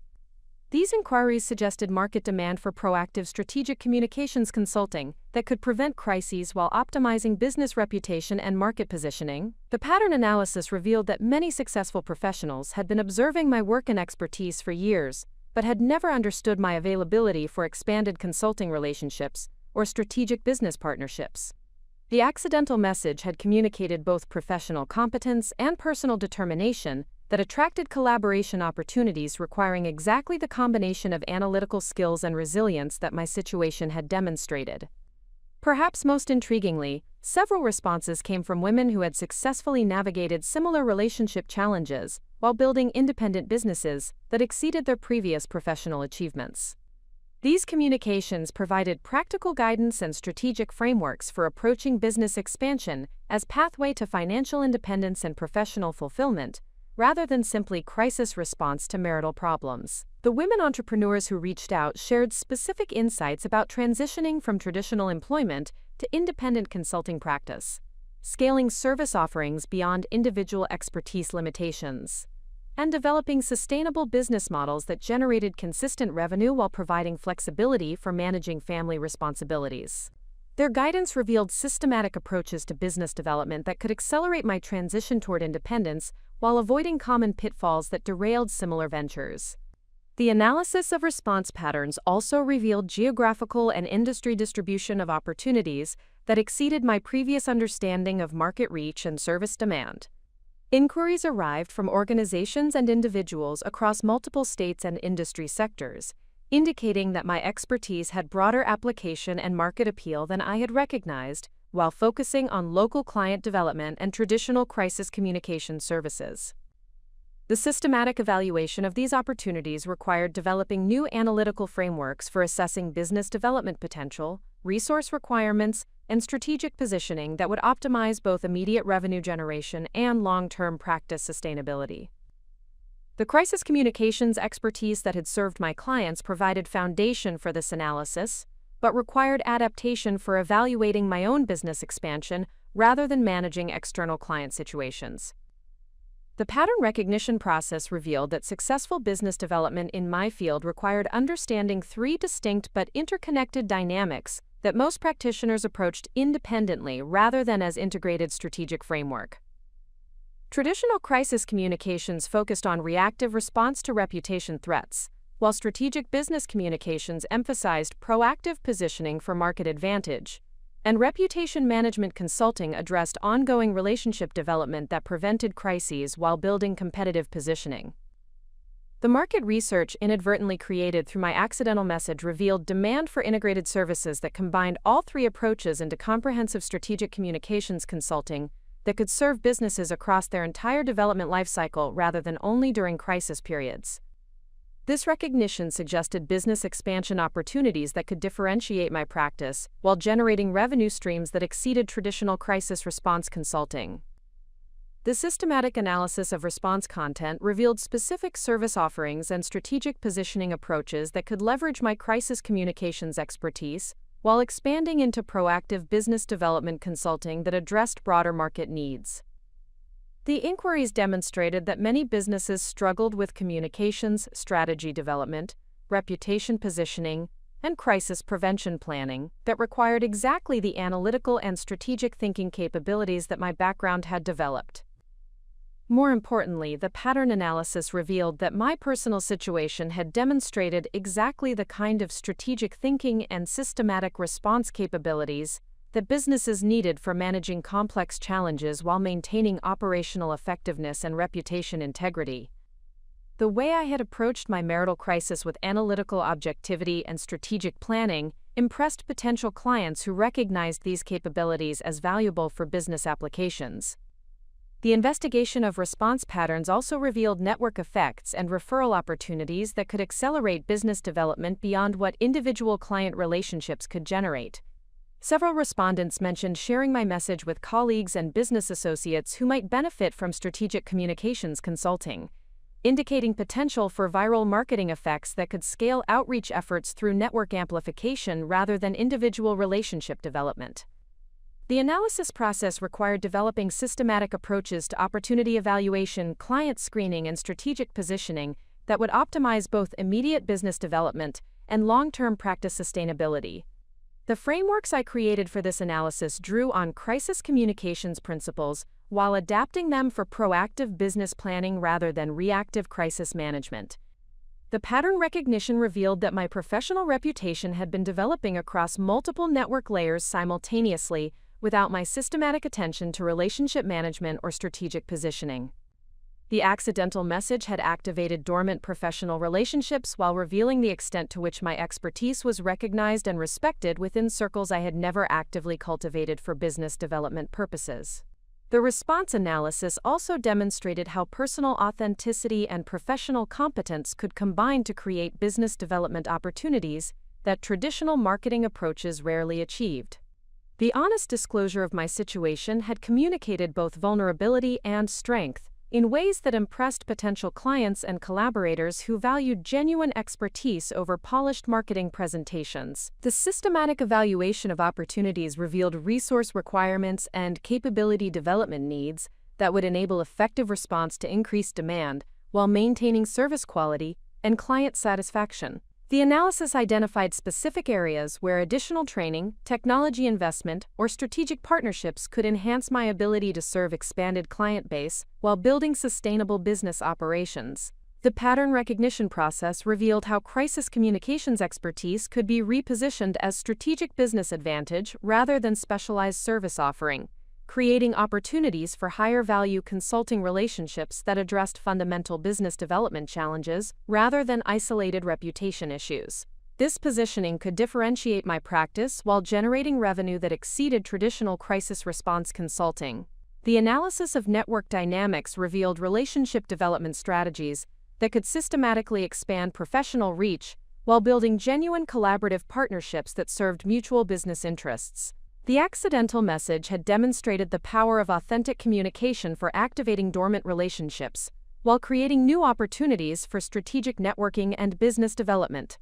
These inquiries suggested market demand for proactive strategic communications consulting that could prevent crises while optimizing business reputation and market positioning. The pattern analysis revealed that many successful professionals had been observing my work and expertise for years, but had never understood my availability for expanded consulting relationships or strategic business partnerships. The accidental message had communicated both professional competence and personal determination that attracted collaboration opportunities requiring exactly the combination of analytical skills and resilience that my situation had demonstrated. Perhaps most intriguingly, several responses came from women who had successfully navigated similar relationship challenges while building independent businesses that exceeded their previous professional achievements. These communications provided practical guidance and strategic frameworks for approaching business expansion as pathway to financial independence and professional fulfillment, rather than simply crisis response to marital problems. The women entrepreneurs who reached out shared specific insights about transitioning from traditional employment to independent consulting practice, scaling service offerings beyond individual expertise limitations, and developing sustainable business models that generated consistent revenue while providing flexibility for managing family responsibilities. Their guidance revealed systematic approaches to business development that could accelerate my transition toward independence while avoiding common pitfalls that derailed similar ventures. The analysis of response patterns also revealed geographical and industry distribution of opportunities that exceeded my previous understanding of market reach and service demand. Inquiries arrived from organizations and individuals across multiple states and industry sectors, indicating that my expertise had broader application and market appeal than I had recognized, while focusing on local client development and traditional crisis communication services. The systematic evaluation of these opportunities required developing new analytical frameworks for assessing business development potential, resource requirements, and strategic positioning that would optimize both immediate revenue generation and long-term practice sustainability. The crisis communications expertise that had served my clients provided foundation for this analysis, but required adaptation for evaluating my own business expansion rather than managing external client situations. The pattern recognition process revealed that successful business development in my field required understanding three distinct but interconnected dynamics that most practitioners approached independently rather than as integrated strategic framework. Traditional crisis communications focused on reactive response to reputation threats, while strategic business communications emphasized proactive positioning for market advantage, and reputation management consulting addressed ongoing relationship development that prevented crises while building competitive positioning. The market research inadvertently created through my accidental message revealed demand for integrated services that combined all three approaches into comprehensive strategic communications consulting that could serve businesses across their entire development lifecycle rather than only during crisis periods. This recognition suggested business expansion opportunities that could differentiate my practice while generating revenue streams that exceeded traditional crisis response consulting. The systematic analysis of response content revealed specific service offerings and strategic positioning approaches that could leverage my crisis communications expertise while expanding into proactive business development consulting that addressed broader market needs. The inquiries demonstrated that many businesses struggled with communications, strategy development, reputation positioning, and crisis prevention planning that required exactly the analytical and strategic thinking capabilities that my background had developed. More importantly, the pattern analysis revealed that my personal situation had demonstrated exactly the kind of strategic thinking and systematic response capabilities that businesses needed for managing complex challenges while maintaining operational effectiveness and reputation integrity. The way I had approached my marital crisis with analytical objectivity and strategic planning impressed potential clients who recognized these capabilities as valuable for business applications. The investigation of response patterns also revealed network effects and referral opportunities that could accelerate business development beyond what individual client relationships could generate. Several respondents mentioned sharing my message with colleagues and business associates who might benefit from strategic communications consulting, indicating potential for viral marketing effects that could scale outreach efforts through network amplification rather than individual relationship development. The analysis process required developing systematic approaches to opportunity evaluation, client screening, and strategic positioning that would optimize both immediate business development and long-term practice sustainability. The frameworks I created for this analysis drew on crisis communications principles while adapting them for proactive business planning rather than reactive crisis management. The pattern recognition revealed that my professional reputation had been developing across multiple network layers simultaneously without my systematic attention to relationship management or strategic positioning. The accidental message had activated dormant professional relationships while revealing the extent to which my expertise was recognized and respected within circles I had never actively cultivated for business development purposes. The response analysis also demonstrated how personal authenticity and professional competence could combine to create business development opportunities that traditional marketing approaches rarely achieved. The honest disclosure of my situation had communicated both vulnerability and strength in ways that impressed potential clients and collaborators who valued genuine expertise over polished marketing presentations. The systematic evaluation of opportunities revealed resource requirements and capability development needs that would enable effective response to increased demand while maintaining service quality and client satisfaction. The analysis identified specific areas where additional training, technology investment, or strategic partnerships could enhance my ability to serve expanded client base while building sustainable business operations. The pattern recognition process revealed how crisis communications expertise could be repositioned as strategic business advantage rather than specialized service offering, creating opportunities for higher-value consulting relationships that addressed fundamental business development challenges rather than isolated reputation issues. This positioning could differentiate my practice while generating revenue that exceeded traditional crisis response consulting. The analysis of network dynamics revealed relationship development strategies that could systematically expand professional reach while building genuine collaborative partnerships that served mutual business interests. The accidental message had demonstrated the power of authentic communication for activating dormant relationships, while creating new opportunities for strategic networking and business development.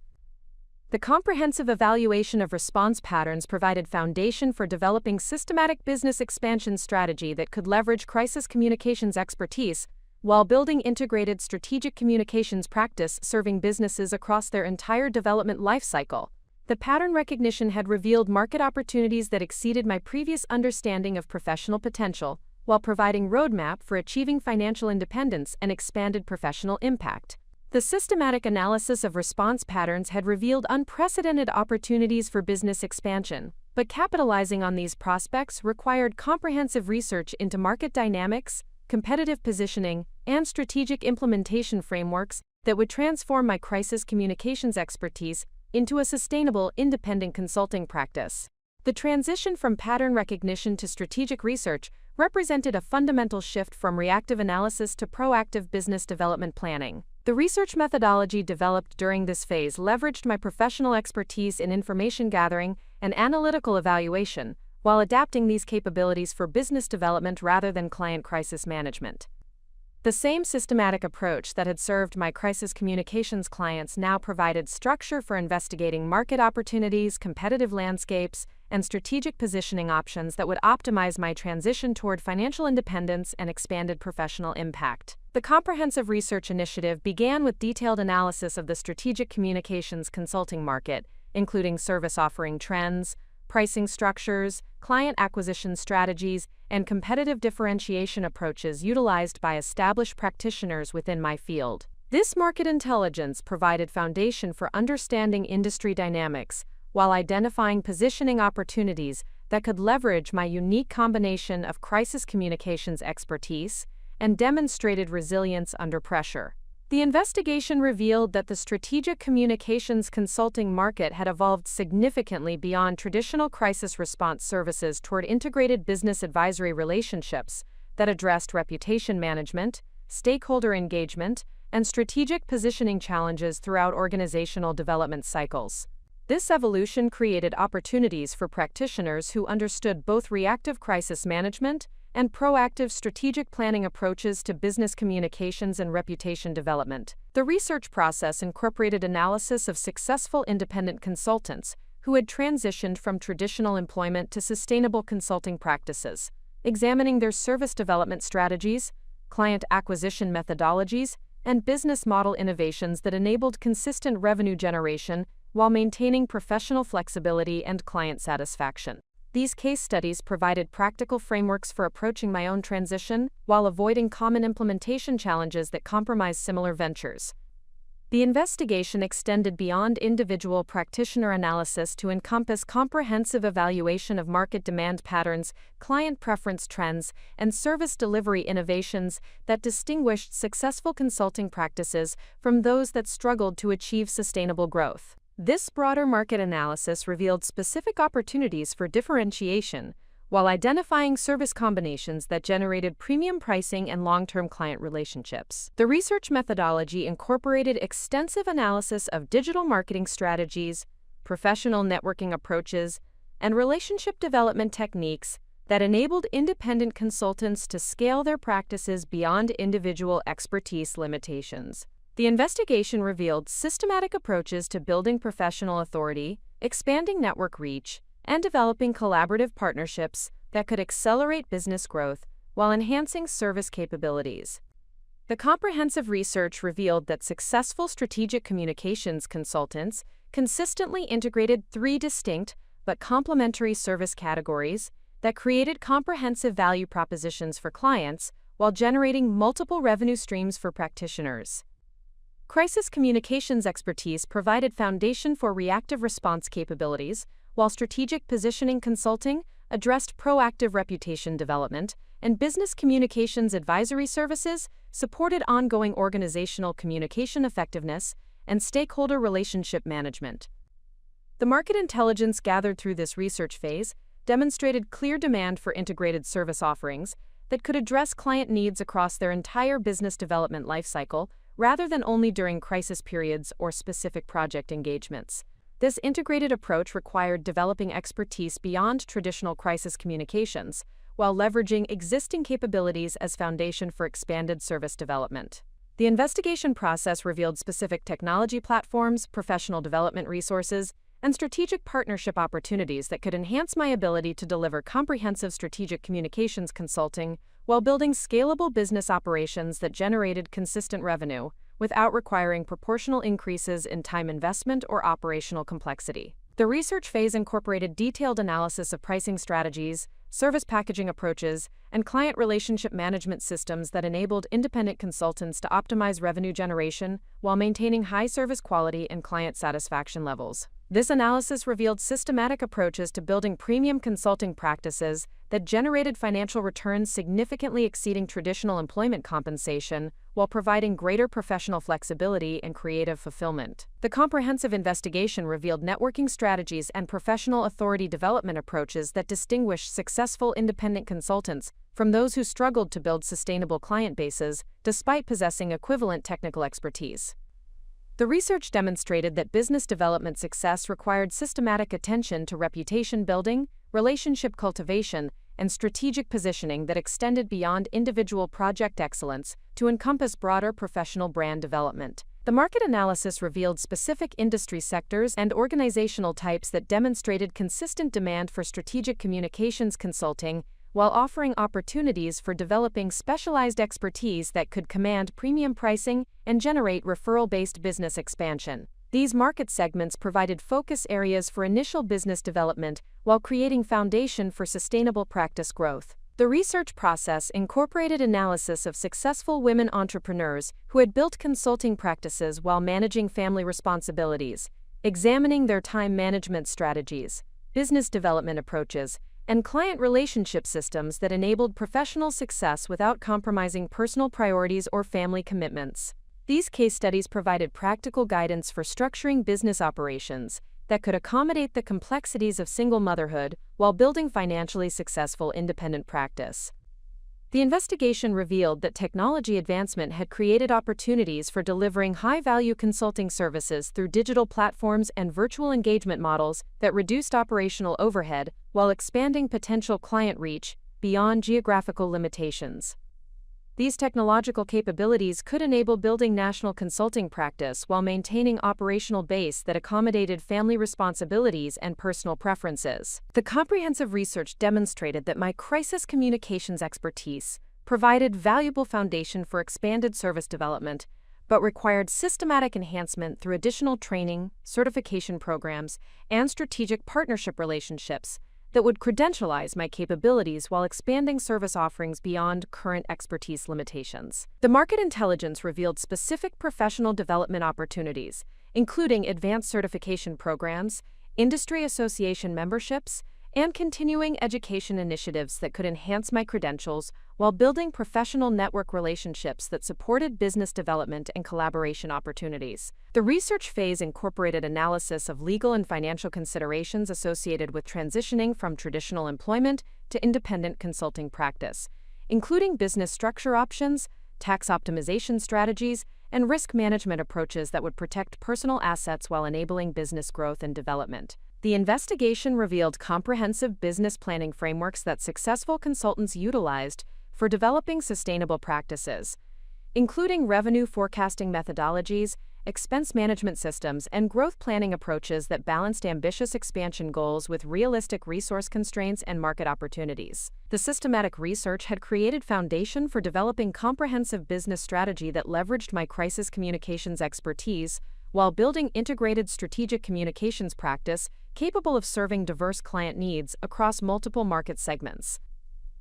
The comprehensive evaluation of response patterns provided foundation for developing systematic business expansion strategy that could leverage crisis communications expertise while building integrated strategic communications practice serving businesses across their entire development lifecycle. The pattern recognition had revealed market opportunities that exceeded my previous understanding of professional potential, while providing roadmap for achieving financial independence and expanded professional impact. The systematic analysis of response patterns had revealed unprecedented opportunities for business expansion, but capitalizing on these prospects required comprehensive research into market dynamics, competitive positioning, and strategic implementation frameworks that would transform my crisis communications expertise into a sustainable, independent consulting practice. The transition from pattern recognition to strategic research represented a fundamental shift from reactive analysis to proactive business development planning. The research methodology developed during this phase leveraged my professional expertise in information gathering and analytical evaluation, while adapting these capabilities for business development rather than client crisis management. The same systematic approach that had served my crisis communications clients now provided structure for investigating market opportunities, competitive landscapes, and strategic positioning options that would optimize my transition toward financial independence and expanded professional impact. The comprehensive research initiative began with detailed analysis of the strategic communications consulting market, including service offering trends, pricing structures, client acquisition strategies, and competitive differentiation approaches utilized by established practitioners within my field. This market intelligence provided foundation for understanding industry dynamics, while identifying positioning opportunities that could leverage my unique combination of crisis communications expertise and demonstrated resilience under pressure. The investigation revealed that the strategic communications consulting market had evolved significantly beyond traditional crisis response services toward integrated business advisory relationships that addressed reputation management, stakeholder engagement, and strategic positioning challenges throughout organizational development cycles. This evolution created opportunities for practitioners who understood both reactive crisis management and proactive strategic planning approaches to business communications and reputation development. The research process incorporated analysis of successful independent consultants who had transitioned from traditional employment to sustainable consulting practices, examining their service development strategies, client acquisition methodologies, and business model innovations that enabled consistent revenue generation while maintaining professional flexibility and client satisfaction. These case studies provided practical frameworks for approaching my own transition while avoiding common implementation challenges that compromise similar ventures. The investigation extended beyond individual practitioner analysis to encompass comprehensive evaluation of market demand patterns, client preference trends, and service delivery innovations that distinguished successful consulting practices from those that struggled to achieve sustainable growth. This broader market analysis revealed specific opportunities for differentiation, while identifying service combinations that generated premium pricing and long-term client relationships. The research methodology incorporated extensive analysis of digital marketing strategies, professional networking approaches, and relationship development techniques that enabled independent consultants to scale their practices beyond individual expertise limitations. The investigation revealed systematic approaches to building professional authority, expanding network reach, and developing collaborative partnerships that could accelerate business growth while enhancing service capabilities. The comprehensive research revealed that successful strategic communications consultants consistently integrated three distinct but complementary service categories that created comprehensive value propositions for clients while generating multiple revenue streams for practitioners. Crisis communications expertise provided foundation for reactive response capabilities, while strategic positioning consulting addressed proactive reputation development, and business communications advisory services supported ongoing organizational communication effectiveness and stakeholder relationship management. The market intelligence gathered through this research phase demonstrated clear demand for integrated service offerings that could address client needs across their entire business development lifecycle rather than only during crisis periods or specific project engagements. This integrated approach required developing expertise beyond traditional crisis communications, while leveraging existing capabilities as foundation for expanded service development. The investigation process revealed specific technology platforms, professional development resources, and strategic partnership opportunities that could enhance my ability to deliver comprehensive strategic communications consulting while building scalable business operations that generated consistent revenue, without requiring proportional increases in time investment or operational complexity. The research phase incorporated detailed analysis of pricing strategies, service packaging approaches, and client relationship management systems that enabled independent consultants to optimize revenue generation while maintaining high service quality and client satisfaction levels. This analysis revealed systematic approaches to building premium consulting practices that generated financial returns significantly exceeding traditional employment compensation while providing greater professional flexibility and creative fulfillment. The comprehensive investigation revealed networking strategies and professional authority development approaches that distinguish successful independent consultants from those who struggled to build sustainable client bases despite possessing equivalent technical expertise. The research demonstrated that business development success required systematic attention to reputation building, relationship cultivation, and strategic positioning that extended beyond individual project excellence to encompass broader professional brand development. The market analysis revealed specific industry sectors and organizational types that demonstrated consistent demand for strategic communications consulting, while offering opportunities for developing specialized expertise that could command premium pricing and generate referral-based business expansion. These market segments provided focus areas for initial business development while creating foundation for sustainable practice growth. The research process incorporated analysis of successful women entrepreneurs who had built consulting practices while managing family responsibilities, examining their time management strategies, business development approaches, and client relationship systems that enabled professional success without compromising personal priorities or family commitments. These case studies provided practical guidance for structuring business operations that could accommodate the complexities of single motherhood while building financially successful independent practice. The investigation revealed that technology advancement had created opportunities for delivering high-value consulting services through digital platforms and virtual engagement models that reduced operational overhead while expanding potential client reach beyond geographical limitations. These technological capabilities could enable building national consulting practice while maintaining operational base that accommodated family responsibilities and personal preferences. The comprehensive research demonstrated that my crisis communications expertise provided valuable foundation for expanded service development, but required systematic enhancement through additional training, certification programs, and strategic partnership relationships that would credentialize my capabilities while expanding service offerings beyond current expertise limitations. The market intelligence revealed specific professional development opportunities, including advanced certification programs, industry association memberships, and continuing education initiatives that could enhance my credentials while building professional network relationships that supported business development and collaboration opportunities. The research phase incorporated analysis of legal and financial considerations associated with transitioning from traditional employment to independent consulting practice, including business structure options, tax optimization strategies, and risk management approaches that would protect personal assets while enabling business growth and development. The investigation revealed comprehensive business planning frameworks that successful consultants utilized for developing sustainable practices, including revenue forecasting methodologies, expense management systems, and growth planning approaches that balanced ambitious expansion goals with realistic resource constraints and market opportunities. The systematic research had created foundation for developing comprehensive business strategy that leveraged my crisis communications expertise while building integrated strategic communications practice capable of serving diverse client needs across multiple market segments.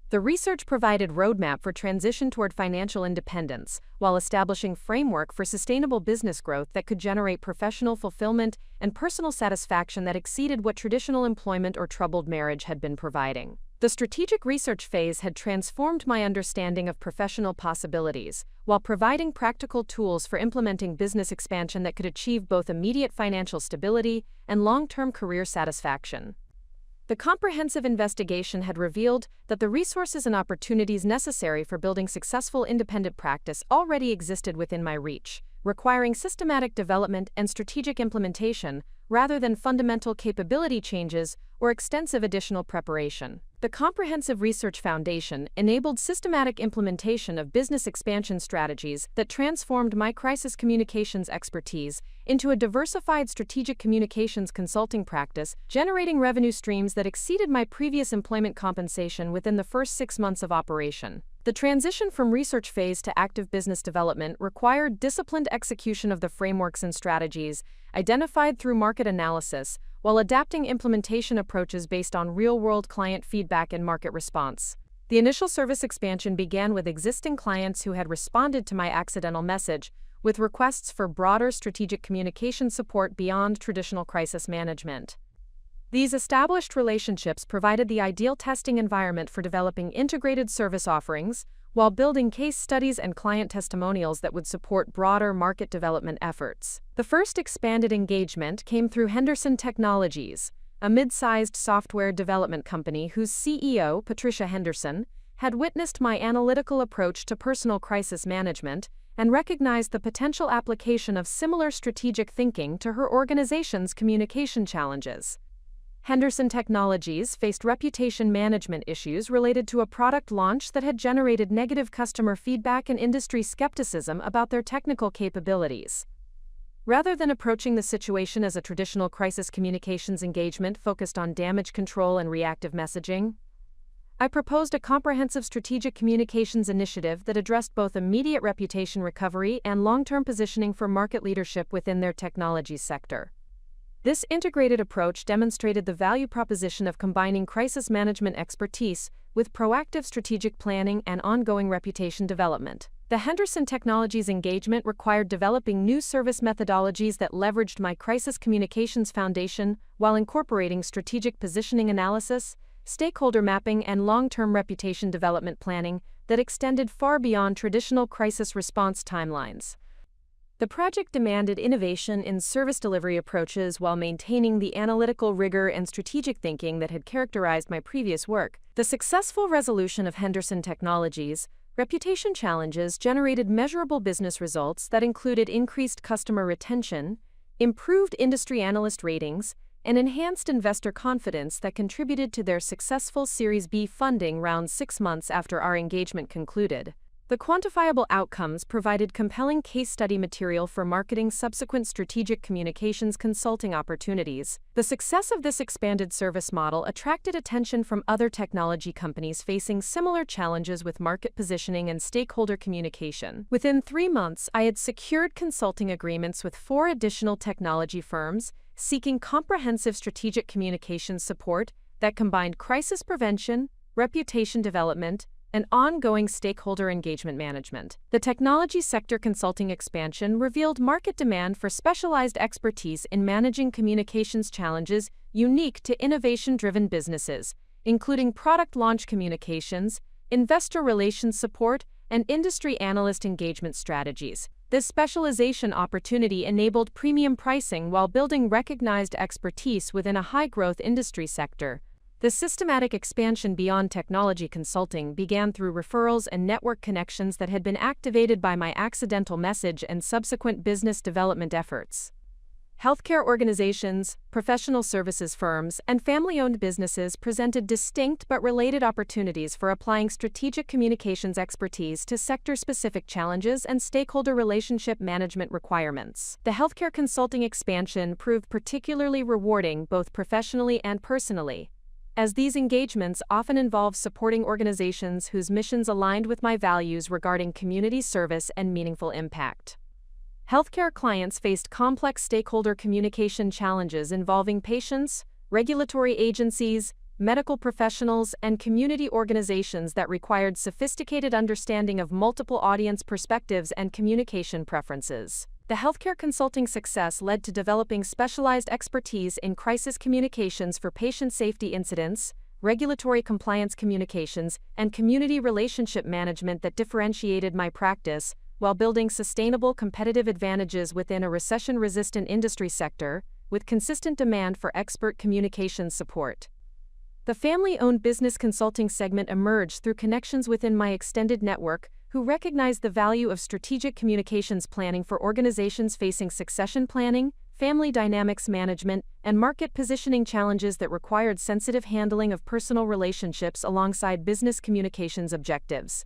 The research provided roadmap for transition toward financial independence while establishing framework for sustainable business growth that could generate professional fulfillment and personal satisfaction that exceeded what traditional employment or troubled marriage had been providing. The strategic research phase had transformed my understanding of professional possibilities, while providing practical tools for implementing business expansion that could achieve both immediate financial stability and long-term career satisfaction. The comprehensive investigation had revealed that the resources and opportunities necessary for building successful independent practice already existed within my reach, requiring systematic development and strategic implementation rather than fundamental capability changes or extensive additional preparation. The comprehensive research foundation enabled systematic implementation of business expansion strategies that transformed my crisis communications expertise into a diversified strategic communications consulting practice, generating revenue streams that exceeded my previous employment compensation within the first 6 months of operation. The transition from research phase to active business development required disciplined execution of the frameworks and strategies identified through market analysis, while adapting implementation approaches based on real-world client feedback and market response. The initial service expansion began with existing clients who had responded to my accidental message, with requests for broader strategic communication support beyond traditional crisis management. These established relationships provided the ideal testing environment for developing integrated service offerings, while building case studies and client testimonials that would support broader market development efforts. The first expanded engagement came through Henderson Technologies, a mid-sized software development company whose CEO, Patricia Henderson, had witnessed my analytical approach to personal crisis management and recognized the potential application of similar strategic thinking to her organization's communication challenges. Henderson Technologies faced reputation management issues related to a product launch that had generated negative customer feedback and industry skepticism about their technical capabilities. Rather than approaching the situation as a traditional crisis communications engagement focused on damage control and reactive messaging, I proposed a comprehensive strategic communications initiative that addressed both immediate reputation recovery and long-term positioning for market leadership within their technology sector. This integrated approach demonstrated the value proposition of combining crisis management expertise with proactive strategic planning and ongoing reputation development. The Henderson Technologies engagement required developing new service methodologies that leveraged my crisis communications foundation while incorporating strategic positioning analysis, stakeholder mapping, and long-term reputation development planning that extended far beyond traditional crisis response timelines. The project demanded innovation in service delivery approaches while maintaining the analytical rigor and strategic thinking that had characterized my previous work. The successful resolution of Henderson Technologies' reputation challenges generated measurable business results that included increased customer retention, improved industry analyst ratings, and enhanced investor confidence that contributed to their successful Series B funding round 6 months after our engagement concluded. The quantifiable outcomes provided compelling case study material for marketing subsequent strategic communications consulting opportunities. The success of this expanded service model attracted attention from other technology companies facing similar challenges with market positioning and stakeholder communication. Within 3 months, I had secured consulting agreements with 4 additional technology firms seeking comprehensive strategic communications support that combined crisis prevention, reputation development, and ongoing stakeholder engagement management. The technology sector consulting expansion revealed market demand for specialized expertise in managing communications challenges unique to innovation-driven businesses, including product launch communications, investor relations support, and industry analyst engagement strategies. This specialization opportunity enabled premium pricing while building recognized expertise within a high-growth industry sector. The systematic expansion beyond technology consulting began through referrals and network connections that had been activated by my accidental message and subsequent business development efforts. Healthcare organizations, professional services firms, and family-owned businesses presented distinct but related opportunities for applying strategic communications expertise to sector-specific challenges and stakeholder relationship management requirements. The healthcare consulting expansion proved particularly rewarding both professionally and personally, as these engagements often involve supporting organizations whose missions aligned with my values regarding community service and meaningful impact. Healthcare clients faced complex stakeholder communication challenges involving patients, regulatory agencies, medical professionals, and community organizations that required sophisticated understanding of multiple audience perspectives and communication preferences. The healthcare consulting success led to developing specialized expertise in crisis communications for patient safety incidents, regulatory compliance communications, and community relationship management that differentiated my practice, while building sustainable competitive advantages within a recession-resistant industry sector, with consistent demand for expert communications support. The family-owned business consulting segment emerged through connections within my extended network, who recognized the value of strategic communications planning for organizations facing succession planning, family dynamics management, and market positioning challenges that required sensitive handling of personal relationships alongside business communications objectives.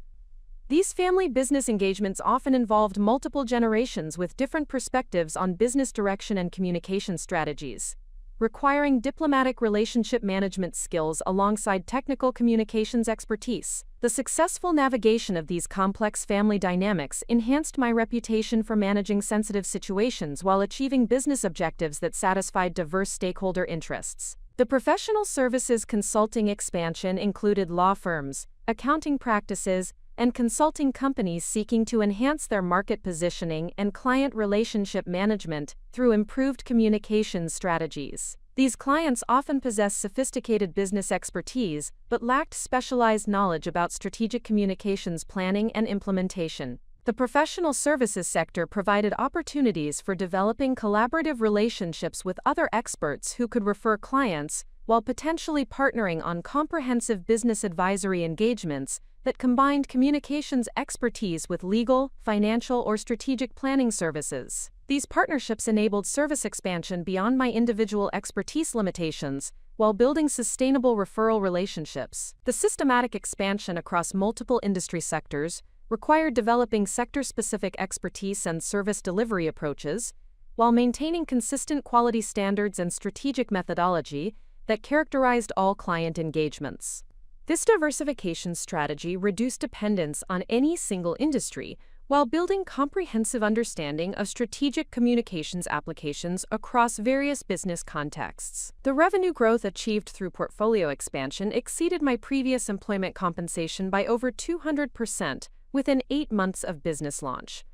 These family business engagements often involved multiple generations with different perspectives on business direction and communication strategies, requiring diplomatic relationship management skills alongside technical communications expertise. The successful navigation of these complex family dynamics enhanced my reputation for managing sensitive situations while achieving business objectives that satisfied diverse stakeholder interests. The professional services consulting expansion included law firms, accounting practices, and consulting companies seeking to enhance their market positioning and client relationship management through improved communications strategies. These clients often possess sophisticated business expertise but lacked specialized knowledge about strategic communications planning and implementation. The professional services sector provided opportunities for developing collaborative relationships with other experts who could refer clients, while potentially partnering on comprehensive business advisory engagements that combined communications expertise with legal, financial, or strategic planning services. These partnerships enabled service expansion beyond my individual expertise limitations, while building sustainable referral relationships. The systematic expansion across multiple industry sectors required developing sector-specific expertise and service delivery approaches, while maintaining consistent quality standards and strategic methodology that characterized all client engagements. This diversification strategy reduced dependence on any single industry while building comprehensive understanding of strategic communications applications across various business contexts. The revenue growth achieved through portfolio expansion exceeded my previous employment compensation by over 200% within 8 months of business launch,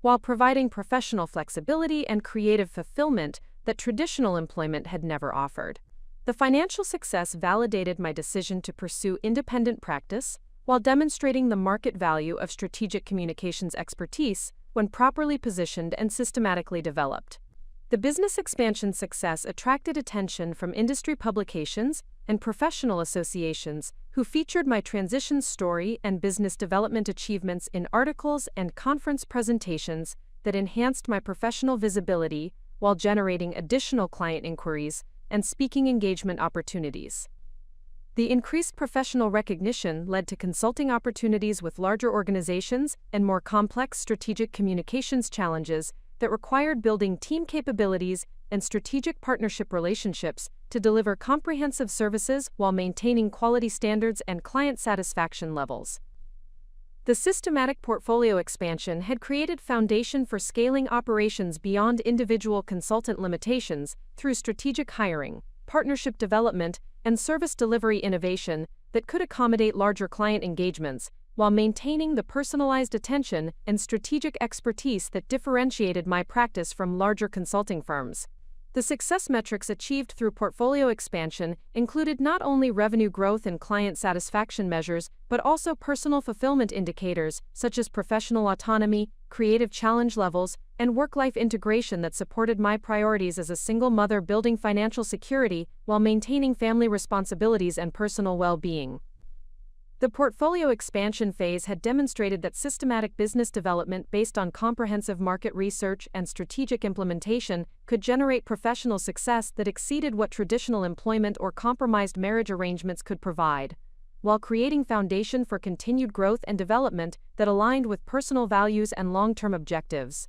while providing professional flexibility and creative fulfillment that traditional employment had never offered. The financial success validated my decision to pursue independent practice while demonstrating the market value of strategic communications expertise when properly positioned and systematically developed. The business expansion success attracted attention from industry publications and professional associations who featured my transition story and business development achievements in articles and conference presentations that enhanced my professional visibility while generating additional client inquiries and speaking engagement opportunities. The increased professional recognition led to consulting opportunities with larger organizations and more complex strategic communications challenges that required building team capabilities and strategic partnership relationships to deliver comprehensive services while maintaining quality standards and client satisfaction levels. The systematic portfolio expansion had created foundation for scaling operations beyond individual consultant limitations through strategic hiring, partnership development, and service delivery innovation that could accommodate larger client engagements while maintaining the personalized attention and strategic expertise that differentiated my practice from larger consulting firms. The success metrics achieved through portfolio expansion included not only revenue growth and client satisfaction measures, but also personal fulfillment indicators such as professional autonomy, creative challenge levels, and work-life integration that supported my priorities as a single mother building financial security while maintaining family responsibilities and personal well-being. The portfolio expansion phase had demonstrated that systematic business development based on comprehensive market research and strategic implementation could generate professional success that exceeded what traditional employment or compromised marriage arrangements could provide, while creating foundation for continued growth and development that aligned with personal values and long-term objectives.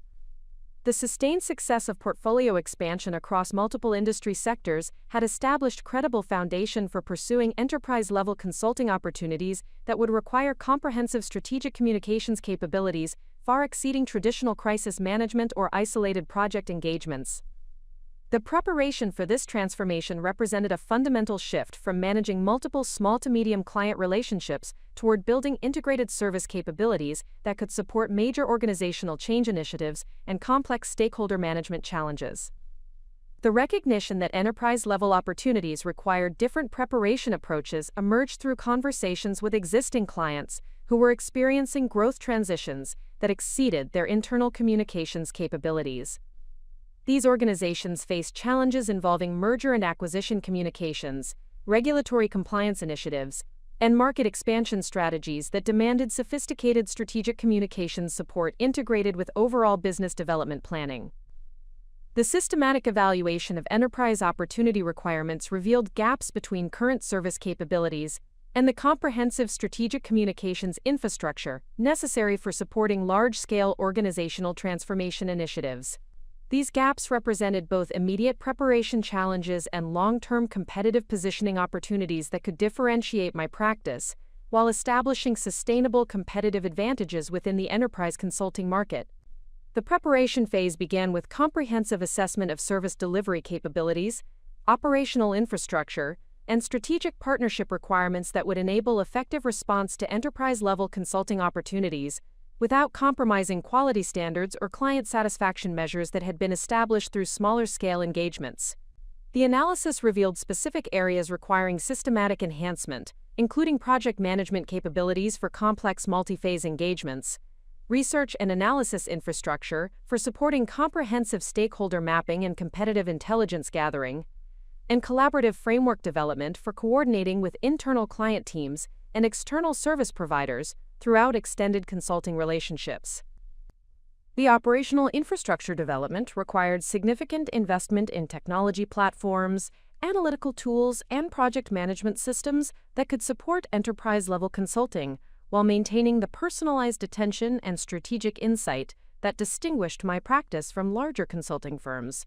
The sustained success of portfolio expansion across multiple industry sectors had established credible foundation for pursuing enterprise-level consulting opportunities that would require comprehensive strategic communications capabilities, far exceeding traditional crisis management or isolated project engagements. The preparation for this transformation represented a fundamental shift from managing multiple small to medium client relationships toward building integrated service capabilities that could support major organizational change initiatives and complex stakeholder management challenges. The recognition that enterprise-level opportunities required different preparation approaches emerged through conversations with existing clients who were experiencing growth transitions that exceeded their internal communications capabilities. These organizations faced challenges involving merger and acquisition communications, regulatory compliance initiatives, and market expansion strategies that demanded sophisticated strategic communications support integrated with overall business development planning. The systematic evaluation of enterprise opportunity requirements revealed gaps between current service capabilities and the comprehensive strategic communications infrastructure necessary for supporting large-scale organizational transformation initiatives. These gaps represented both immediate preparation challenges and long-term competitive positioning opportunities that could differentiate my practice, while establishing sustainable competitive advantages within the enterprise consulting market. The preparation phase began with comprehensive assessment of service delivery capabilities, operational infrastructure, and strategic partnership requirements that would enable effective response to enterprise-level consulting opportunities, without compromising quality standards or client satisfaction measures that had been established through smaller-scale engagements. The analysis revealed specific areas requiring systematic enhancement, including project management capabilities for complex multi-phase engagements, research and analysis infrastructure for supporting comprehensive stakeholder mapping and competitive intelligence gathering, and collaborative framework development for coordinating with internal client teams and external service providers throughout extended consulting relationships. The operational infrastructure development required significant investment in technology platforms, analytical tools, and project management systems that could support enterprise-level consulting while maintaining the personalized attention and strategic insight that distinguished my practice from larger consulting firms,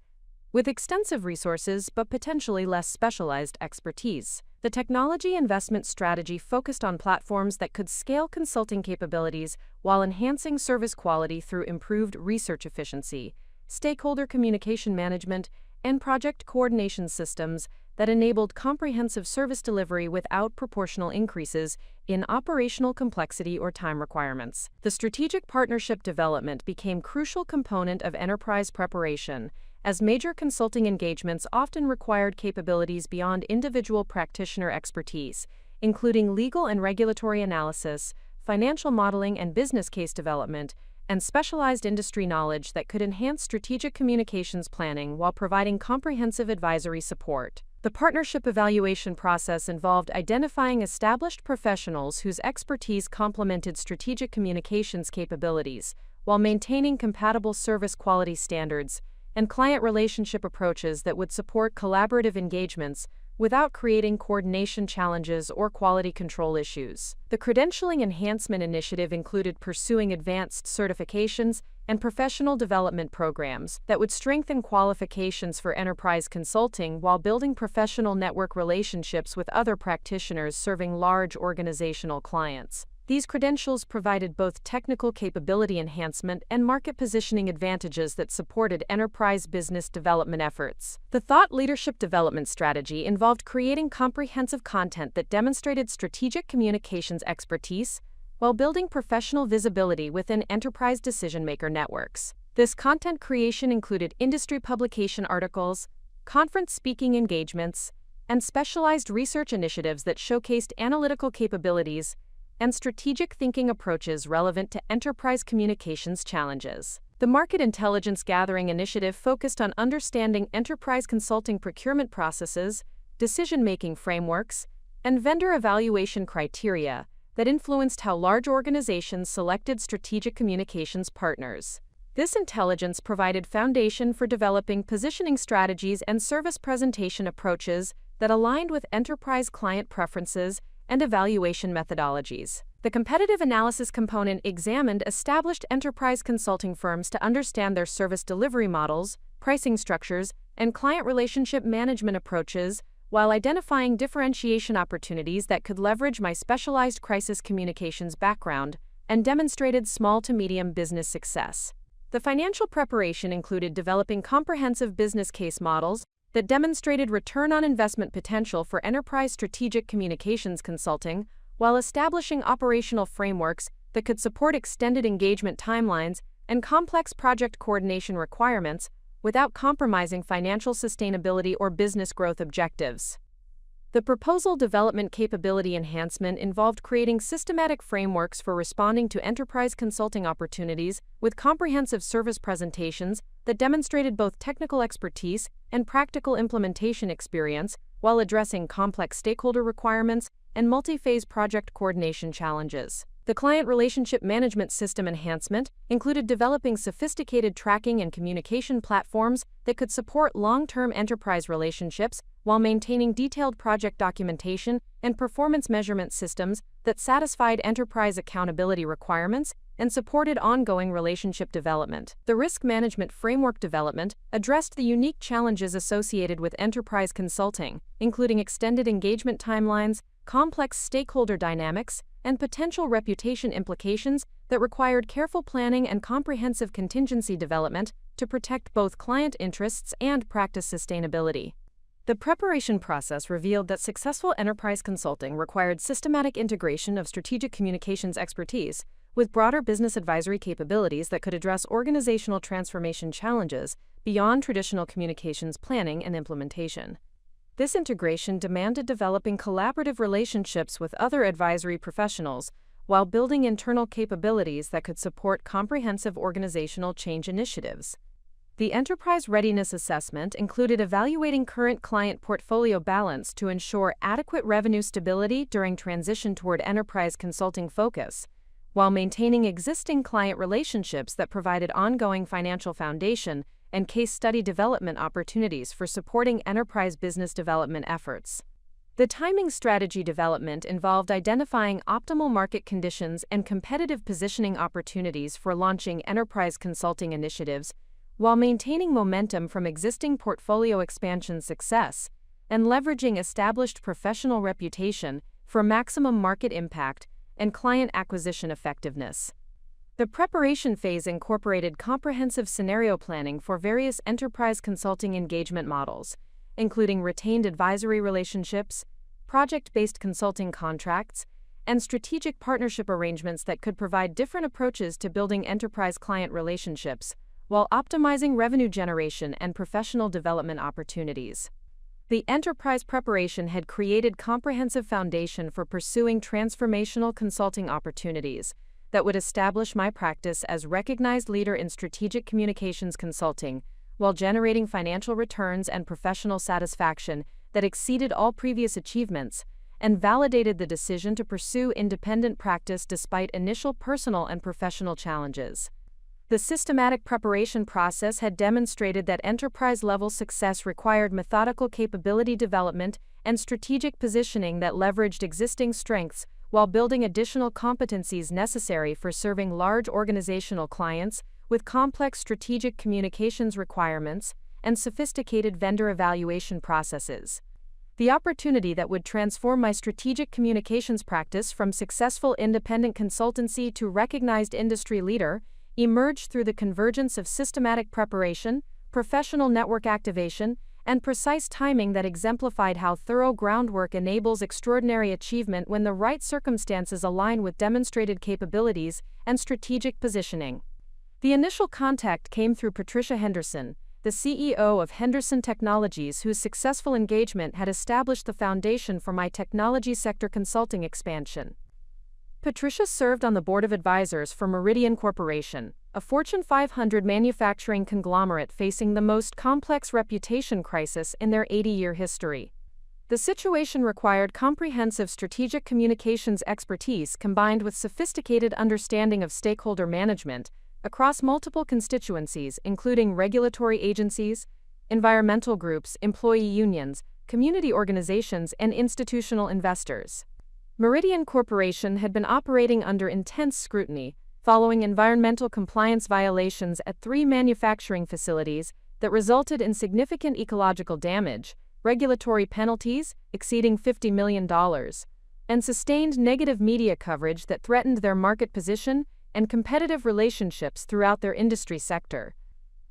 with extensive resources but potentially less specialized expertise. The technology investment strategy focused on platforms that could scale consulting capabilities while enhancing service quality through improved research efficiency, stakeholder communication management, and project coordination systems that enabled comprehensive service delivery without proportional increases in operational complexity or time requirements. The strategic partnership development became a crucial component of enterprise preparation, as major consulting engagements often required capabilities beyond individual practitioner expertise, including legal and regulatory analysis, financial modeling and business case development, and specialized industry knowledge that could enhance strategic communications planning while providing comprehensive advisory support. The partnership evaluation process involved identifying established professionals whose expertise complemented strategic communications capabilities, while maintaining compatible service quality standards and client relationship approaches that would support collaborative engagements without creating coordination challenges or quality control issues. The Credentialing Enhancement Initiative included pursuing advanced certifications and professional development programs that would strengthen qualifications for enterprise consulting while building professional network relationships with other practitioners serving large organizational clients. These credentials provided both technical capability enhancement and market positioning advantages that supported enterprise business development efforts. The thought leadership development strategy involved creating comprehensive content that demonstrated strategic communications expertise while building professional visibility within enterprise decision-maker networks. This content creation included industry publication articles, conference speaking engagements, and specialized research initiatives that showcased analytical capabilities and strategic thinking approaches relevant to enterprise communications challenges. The Market Intelligence Gathering Initiative focused on understanding enterprise consulting procurement processes, decision-making frameworks, and vendor evaluation criteria that influenced how large organizations selected strategic communications partners. This intelligence provided foundation for developing positioning strategies and service presentation approaches that aligned with enterprise client preferences and evaluation methodologies. The competitive analysis component examined established enterprise consulting firms to understand their service delivery models, pricing structures, and client relationship management approaches, while identifying differentiation opportunities that could leverage my specialized crisis communications background and demonstrated small to medium business success. The financial preparation included developing comprehensive business case models that demonstrated return on investment potential for enterprise strategic communications consulting, while establishing operational frameworks that could support extended engagement timelines and complex project coordination requirements without compromising financial sustainability or business growth objectives. The proposal development capability enhancement involved creating systematic frameworks for responding to enterprise consulting opportunities with comprehensive service presentations that demonstrated both technical expertise and practical implementation experience while addressing complex stakeholder requirements and multi-phase project coordination challenges. The client relationship management system enhancement included developing sophisticated tracking and communication platforms that could support long-term enterprise relationships while maintaining detailed project documentation and performance measurement systems that satisfied enterprise accountability requirements and supported ongoing relationship development. The risk management framework development addressed the unique challenges associated with enterprise consulting, including extended engagement timelines, complex stakeholder dynamics, and potential reputation implications that required careful planning and comprehensive contingency development to protect both client interests and practice sustainability. The preparation process revealed that successful enterprise consulting required systematic integration of strategic communications expertise with broader business advisory capabilities that could address organizational transformation challenges beyond traditional communications planning and implementation. This integration demanded developing collaborative relationships with other advisory professionals while building internal capabilities that could support comprehensive organizational change initiatives. The enterprise readiness assessment included evaluating current client portfolio balance to ensure adequate revenue stability during transition toward enterprise consulting focus, while maintaining existing client relationships that provided ongoing financial foundation and case study development opportunities for supporting enterprise business development efforts. The timing strategy development involved identifying optimal market conditions and competitive positioning opportunities for launching enterprise consulting initiatives, while maintaining momentum from existing portfolio expansion success and leveraging established professional reputation for maximum market impact and client acquisition effectiveness. The preparation phase incorporated comprehensive scenario planning for various enterprise consulting engagement models, including retained advisory relationships, project-based consulting contracts, and strategic partnership arrangements that could provide different approaches to building enterprise client relationships, while optimizing revenue generation and professional development opportunities. The enterprise preparation had created comprehensive foundation for pursuing transformational consulting opportunities that would establish my practice as recognized leader in strategic communications consulting, while generating financial returns and professional satisfaction that exceeded all previous achievements, and validated the decision to pursue independent practice despite initial personal and professional challenges. The systematic preparation process had demonstrated that enterprise-level success required methodical capability development and strategic positioning that leveraged existing strengths while building additional competencies necessary for serving large organizational clients with complex strategic communications requirements and sophisticated vendor evaluation processes. The opportunity that would transform my strategic communications practice from successful independent consultancy to recognized industry leader emerged through the convergence of systematic preparation, professional network activation, and precise timing that exemplified how thorough groundwork enables extraordinary achievement when the right circumstances align with demonstrated capabilities and strategic positioning. The initial contact came through Patricia Henderson, the CEO of Henderson Technologies, whose successful engagement had established the foundation for my technology sector consulting expansion. Patricia served on the board of advisors for Meridian Corporation, a Fortune 500 manufacturing conglomerate facing the most complex reputation crisis in their 80-year history. The situation required comprehensive strategic communications expertise combined with sophisticated understanding of stakeholder management across multiple constituencies, including regulatory agencies, environmental groups, employee unions, community organizations, and institutional investors. Meridian Corporation had been operating under intense scrutiny, following environmental compliance violations at 3 manufacturing facilities that resulted in significant ecological damage, regulatory penalties exceeding $50 million, and sustained negative media coverage that threatened their market position and competitive relationships throughout their industry sector.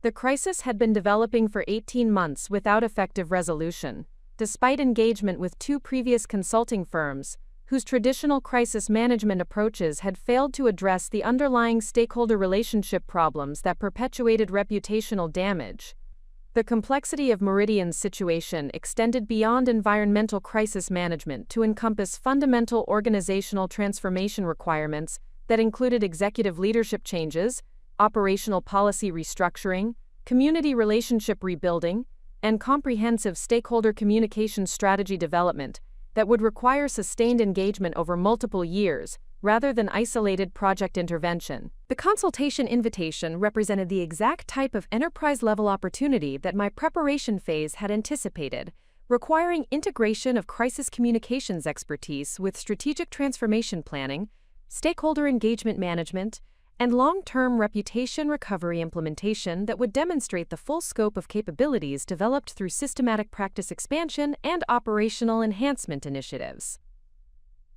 The crisis had been developing for 18 months without effective resolution, despite engagement with 2 previous consulting firms, whose traditional crisis management approaches had failed to address the underlying stakeholder relationship problems that perpetuated reputational damage. The complexity of Meridian's situation extended beyond environmental crisis management to encompass fundamental organizational transformation requirements that included executive leadership changes, operational policy restructuring, community relationship rebuilding, and comprehensive stakeholder communication strategy development that would require sustained engagement over multiple years, rather than isolated project intervention. The consultation invitation represented the exact type of enterprise-level opportunity that my preparation phase had anticipated, requiring integration of crisis communications expertise with strategic transformation planning, stakeholder engagement management, and long-term reputation recovery implementation that would demonstrate the full scope of capabilities developed through systematic practice expansion and operational enhancement initiatives.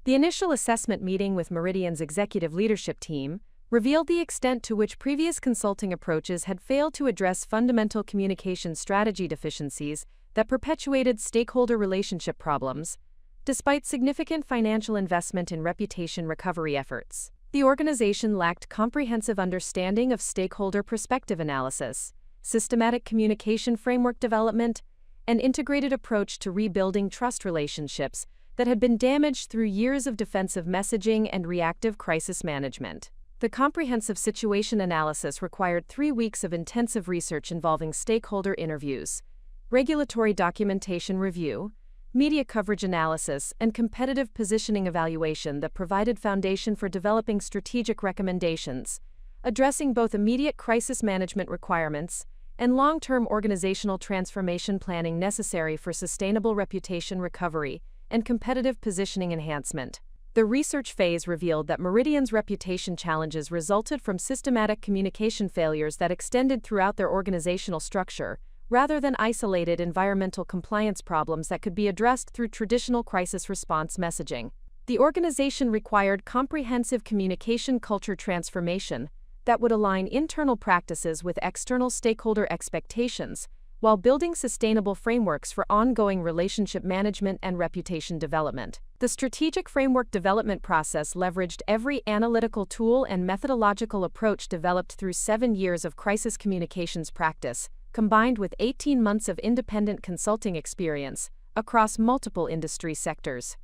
The initial assessment meeting with Meridian's executive leadership team revealed the extent to which previous consulting approaches had failed to address fundamental communication strategy deficiencies that perpetuated stakeholder relationship problems, despite significant financial investment in reputation recovery efforts. The organization lacked comprehensive understanding of stakeholder perspective analysis, systematic communication framework development, and integrated approach to rebuilding trust relationships that had been damaged through years of defensive messaging and reactive crisis management. The comprehensive situation analysis required 3 weeks of intensive research involving stakeholder interviews, regulatory documentation review, media coverage analysis, and competitive positioning evaluation that provided foundation for developing strategic recommendations, addressing both immediate crisis management requirements and long-term organizational transformation planning necessary for sustainable reputation recovery and competitive positioning enhancement. The research phase revealed that Meridian's reputation challenges resulted from systematic communication failures that extended throughout their organizational structure, rather than isolated environmental compliance problems that could be addressed through traditional crisis response messaging. The organization required comprehensive communication culture transformation that would align internal practices with external stakeholder expectations, while building sustainable frameworks for ongoing relationship management and reputation development. The strategic framework development process leveraged every analytical tool and methodological approach developed through 7 years of crisis communications practice, combined with 18 months of independent consulting experience across multiple industry sectors.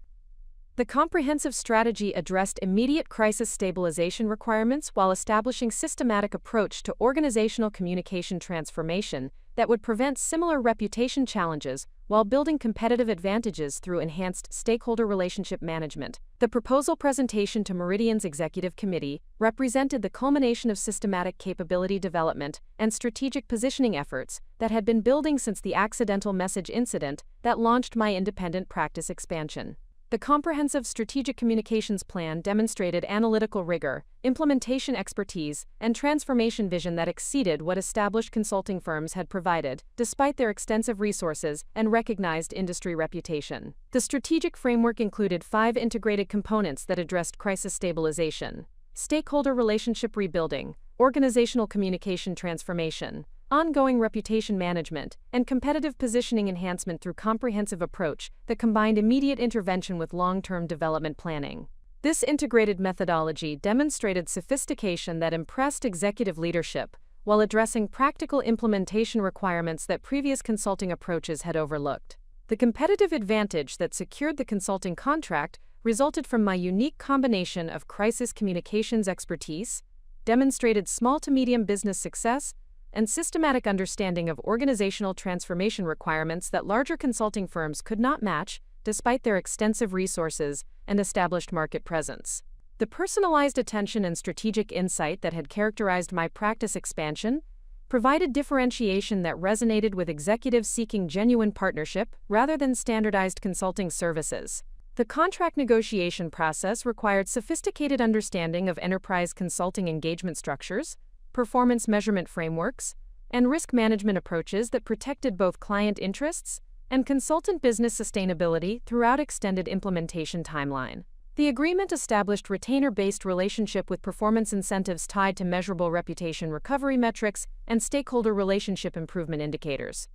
The comprehensive strategy addressed immediate crisis stabilization requirements while establishing systematic approach to organizational communication transformation that would prevent similar reputation challenges while building competitive advantages through enhanced stakeholder relationship management. The proposal presentation to Meridian's Executive Committee represented the culmination of systematic capability development and strategic positioning efforts that had been building since the accidental message incident that launched my independent practice expansion. The comprehensive strategic communications plan demonstrated analytical rigor, implementation expertise, and transformation vision that exceeded what established consulting firms had provided, despite their extensive resources and recognized industry reputation. The strategic framework included 5 integrated components that addressed crisis stabilization, stakeholder relationship rebuilding, organizational communication transformation, ongoing reputation management, and competitive positioning enhancement through comprehensive approach that combined immediate intervention with long-term development planning. This integrated methodology demonstrated sophistication that impressed executive leadership while addressing practical implementation requirements that previous consulting approaches had overlooked. The competitive advantage that secured the consulting contract resulted from my unique combination of crisis communications expertise, demonstrated small to medium business success, and systematic understanding of organizational transformation requirements that larger consulting firms could not match despite their extensive resources and established market presence. The personalized attention and strategic insight that had characterized my practice expansion provided differentiation that resonated with executives seeking genuine partnership rather than standardized consulting services. The contract negotiation process required sophisticated understanding of enterprise consulting engagement structures, performance measurement frameworks, and risk management approaches that protected both client interests and consultant business sustainability throughout extended implementation timeline. The agreement established retainer-based relationship with performance incentives tied to measurable reputation recovery metrics and stakeholder relationship improvement indicators.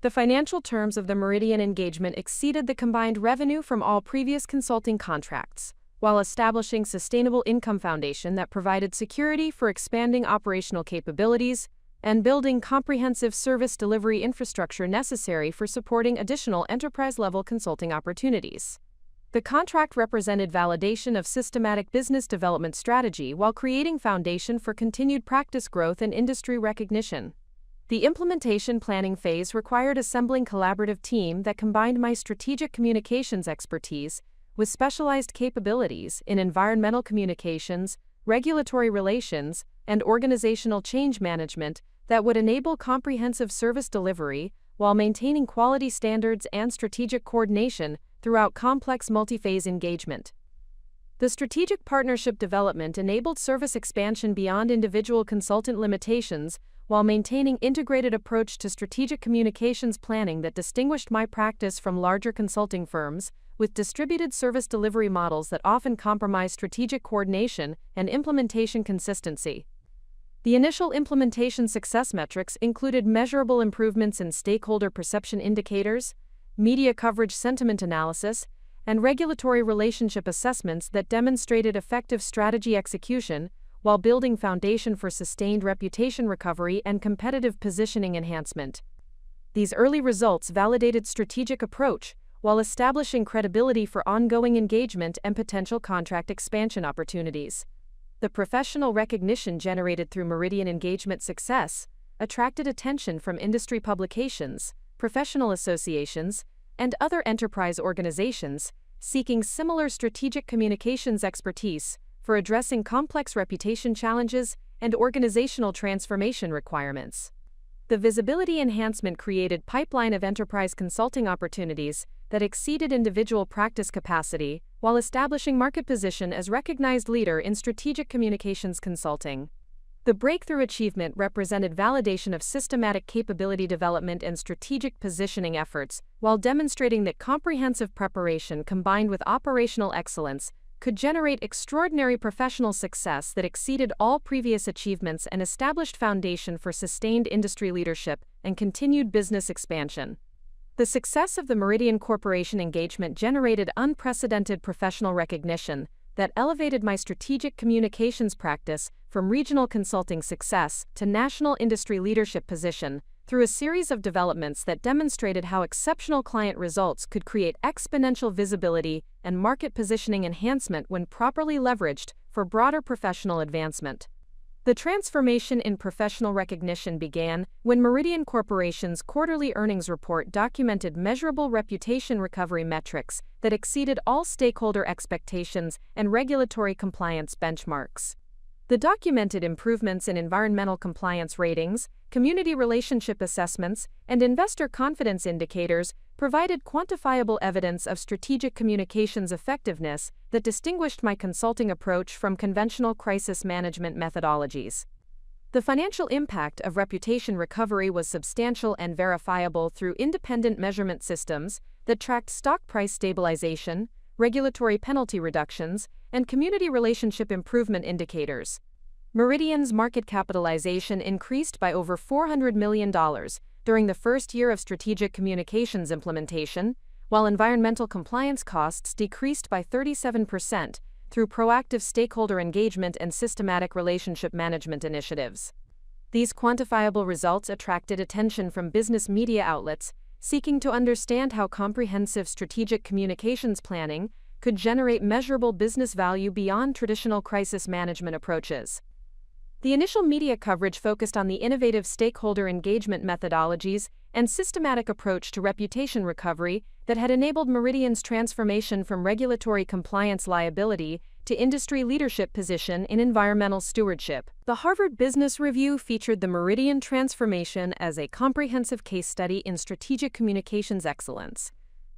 The financial terms of the Meridian engagement exceeded the combined revenue from all previous consulting contracts, while establishing sustainable income foundation that provided security for expanding operational capabilities and building comprehensive service delivery infrastructure necessary for supporting additional enterprise-level consulting opportunities. The contract represented validation of systematic business development strategy while creating foundation for continued practice growth and industry recognition. The implementation planning phase required assembling collaborative team that combined my strategic communications expertise with specialized capabilities in environmental communications, regulatory relations, and organizational change management that would enable comprehensive service delivery while maintaining quality standards and strategic coordination throughout complex multi-phase engagement. The strategic partnership development enabled service expansion beyond individual consultant limitations while maintaining integrated approach to strategic communications planning that distinguished my practice from larger consulting firms, with distributed service delivery models that often compromise strategic coordination and implementation consistency. The initial implementation success metrics included measurable improvements in stakeholder perception indicators, media coverage sentiment analysis, and regulatory relationship assessments that demonstrated effective strategy execution while building foundation for sustained reputation recovery and competitive positioning enhancement. These early results validated strategic approach while establishing credibility for ongoing engagement and potential contract expansion opportunities. The professional recognition generated through Meridian engagement success attracted attention from industry publications, professional associations, and other enterprise organizations seeking similar strategic communications expertise for addressing complex reputation challenges and organizational transformation requirements. The visibility enhancement created pipeline of enterprise consulting opportunities that exceeded individual practice capacity while establishing market position as recognized leader in strategic communications consulting. The breakthrough achievement represented validation of systematic capability development and strategic positioning efforts, while demonstrating that comprehensive preparation combined with operational excellence could generate extraordinary professional success that exceeded all previous achievements and established foundation for sustained industry leadership and continued business expansion. The success of the Meridian Corporation engagement generated unprecedented professional recognition that elevated my strategic communications practice from regional consulting success to national industry leadership position through a series of developments that demonstrated how exceptional client results could create exponential visibility and market positioning enhancement when properly leveraged for broader professional advancement. The transformation in professional recognition began when Meridian Corporation's quarterly earnings report documented measurable reputation recovery metrics that exceeded all stakeholder expectations and regulatory compliance benchmarks. The documented improvements in environmental compliance ratings, community relationship assessments, and investor confidence indicators provided quantifiable evidence of strategic communications effectiveness that distinguished my consulting approach from conventional crisis management methodologies. The financial impact of reputation recovery was substantial and verifiable through independent measurement systems that tracked stock price stabilization, regulatory penalty reductions, and community relationship improvement indicators. Meridian's market capitalization increased by over $400 million during the first year of strategic communications implementation, while environmental compliance costs decreased by 37% through proactive stakeholder engagement and systematic relationship management initiatives. These quantifiable results attracted attention from business media outlets seeking to understand how comprehensive strategic communications planning could generate measurable business value beyond traditional crisis management approaches. The initial media coverage focused on the innovative stakeholder engagement methodologies and systematic approach to reputation recovery that had enabled Meridian's transformation from regulatory compliance liability to industry leadership position in environmental stewardship. The Harvard Business Review featured the Meridian transformation as a comprehensive case study in strategic communications excellence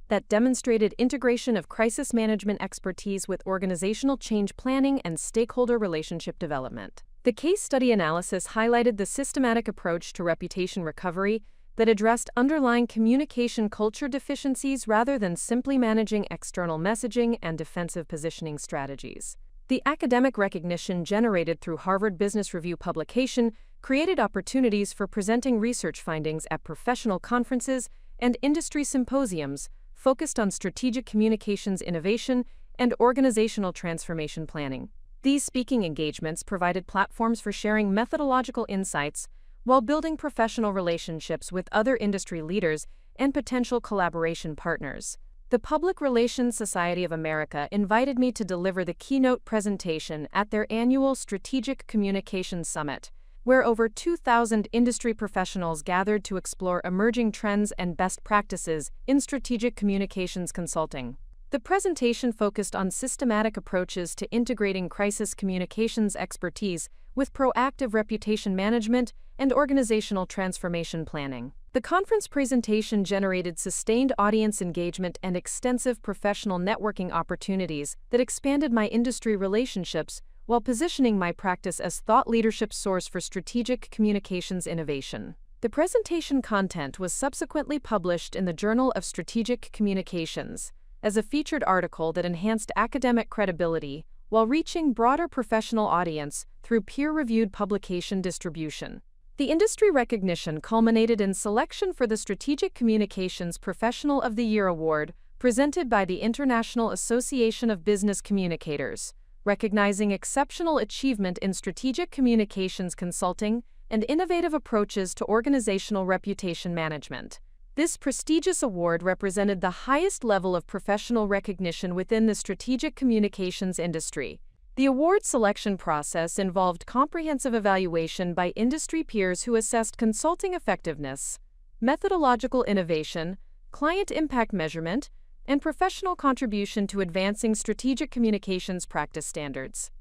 that demonstrated integration of crisis management expertise with organizational change planning and stakeholder relationship development. The case study analysis highlighted the systematic approach to reputation recovery that addressed underlying communication culture deficiencies rather than simply managing external messaging and defensive positioning strategies. The academic recognition generated through Harvard Business Review publication created opportunities for presenting research findings at professional conferences and industry symposiums focused on strategic communications innovation and organizational transformation planning. These speaking engagements provided platforms for sharing methodological insights while building professional relationships with other industry leaders and potential collaboration partners. The Public Relations Society of America invited me to deliver the keynote presentation at their annual Strategic Communications Summit, where over 2,000 industry professionals gathered to explore emerging trends and best practices in strategic communications consulting. The presentation focused on systematic approaches to integrating crisis communications expertise with proactive reputation management and organizational transformation planning. The conference presentation generated sustained audience engagement and extensive professional networking opportunities that expanded my industry relationships while positioning my practice as thought leadership source for strategic communications innovation. The presentation content was subsequently published in the Journal of Strategic Communications as a featured article that enhanced academic credibility while reaching broader professional audience through peer-reviewed publication distribution. The industry recognition culminated in selection for the Strategic Communications Professional of the Year Award, presented by the International Association of Business Communicators, recognizing exceptional achievement in strategic communications consulting and innovative approaches to organizational reputation management. This prestigious award represented the highest level of professional recognition within the strategic communications industry. The award selection process involved comprehensive evaluation by industry peers who assessed consulting effectiveness, methodological innovation, client impact measurement, and professional contribution to advancing strategic communications practice standards.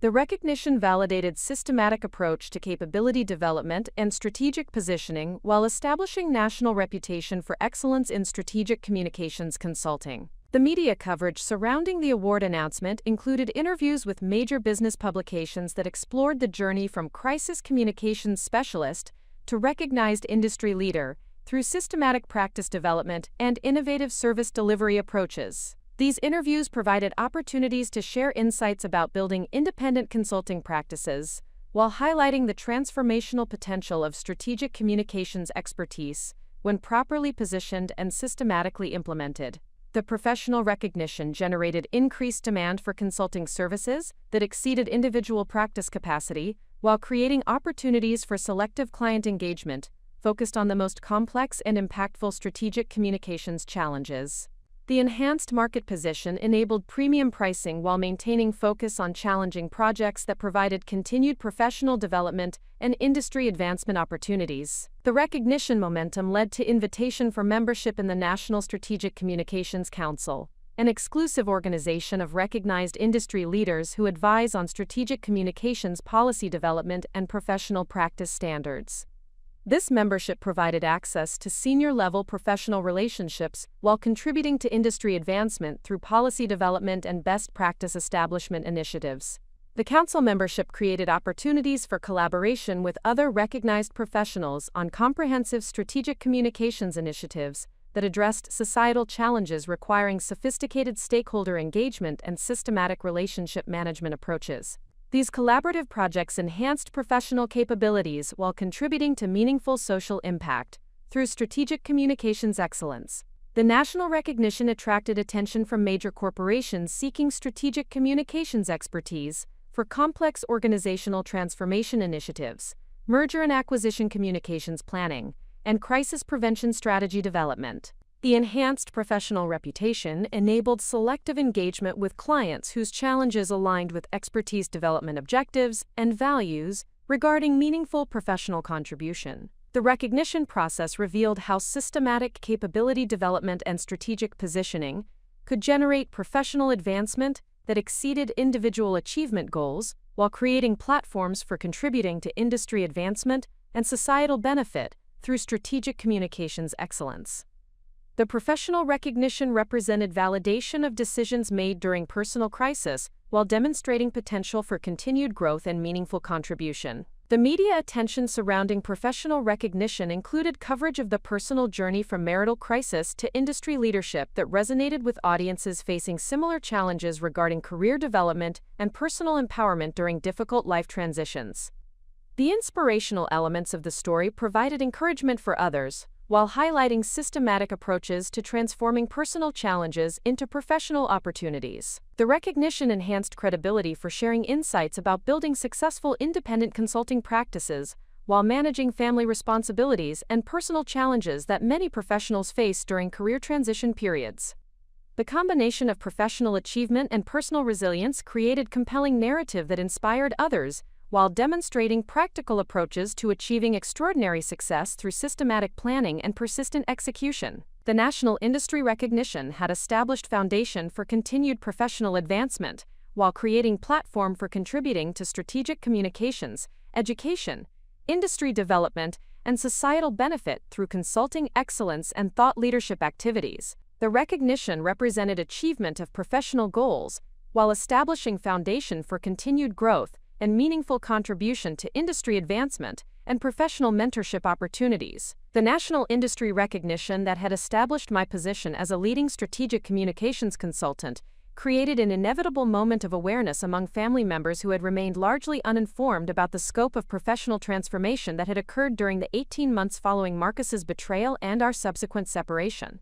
The recognition validated systematic approach to capability development and strategic positioning while establishing national reputation for excellence in strategic communications consulting. The media coverage surrounding the award announcement included interviews with major business publications that explored the journey from crisis communications specialist to recognized industry leader through systematic practice development and innovative service delivery approaches. These interviews provided opportunities to share insights about building independent consulting practices, while highlighting the transformational potential of strategic communications expertise when properly positioned and systematically implemented. The professional recognition generated increased demand for consulting services that exceeded individual practice capacity, while creating opportunities for selective client engagement focused on the most complex and impactful strategic communications challenges. The enhanced market position enabled premium pricing while maintaining focus on challenging projects that provided continued professional development and industry advancement opportunities. The recognition momentum led to invitation for membership in the National Strategic Communications Council, an exclusive organization of recognized industry leaders who advise on strategic communications policy development and professional practice standards. This membership provided access to senior-level professional relationships while contributing to industry advancement through policy development and best practice establishment initiatives. The council membership created opportunities for collaboration with other recognized professionals on comprehensive strategic communications initiatives that addressed societal challenges requiring sophisticated stakeholder engagement and systematic relationship management approaches. These collaborative projects enhanced professional capabilities while contributing to meaningful social impact through strategic communications excellence. The national recognition attracted attention from major corporations seeking strategic communications expertise for complex organizational transformation initiatives, merger and acquisition communications planning, and crisis prevention strategy development. The enhanced professional reputation enabled selective engagement with clients whose challenges aligned with expertise development objectives and values regarding meaningful professional contribution. The recognition process revealed how systematic capability development and strategic positioning could generate professional advancement that exceeded individual achievement goals while creating platforms for contributing to industry advancement and societal benefit through strategic communications excellence. The professional recognition represented validation of decisions made during personal crisis while demonstrating potential for continued growth and meaningful contribution. The media attention surrounding professional recognition included coverage of the personal journey from marital crisis to industry leadership that resonated with audiences facing similar challenges regarding career development and personal empowerment during difficult life transitions. The inspirational elements of the story provided encouragement for others, while highlighting systematic approaches to transforming personal challenges into professional opportunities. The recognition enhanced credibility for sharing insights about building successful independent consulting practices while managing family responsibilities and personal challenges that many professionals face during career transition periods. The combination of professional achievement and personal resilience created compelling narrative that inspired others, while demonstrating practical approaches to achieving extraordinary success through systematic planning and persistent execution. The national industry recognition had established foundation for continued professional advancement, while creating platform for contributing to strategic communications, education, industry development, and societal benefit through consulting excellence and thought leadership activities. The recognition represented achievement of professional goals, while establishing foundation for continued growth and meaningful contribution to industry advancement and professional mentorship opportunities. The national industry recognition that had established my position as a leading strategic communications consultant created an inevitable moment of awareness among family members who had remained largely uninformed about the scope of professional transformation that had occurred during the 18 months following Marcus's betrayal and our subsequent separation.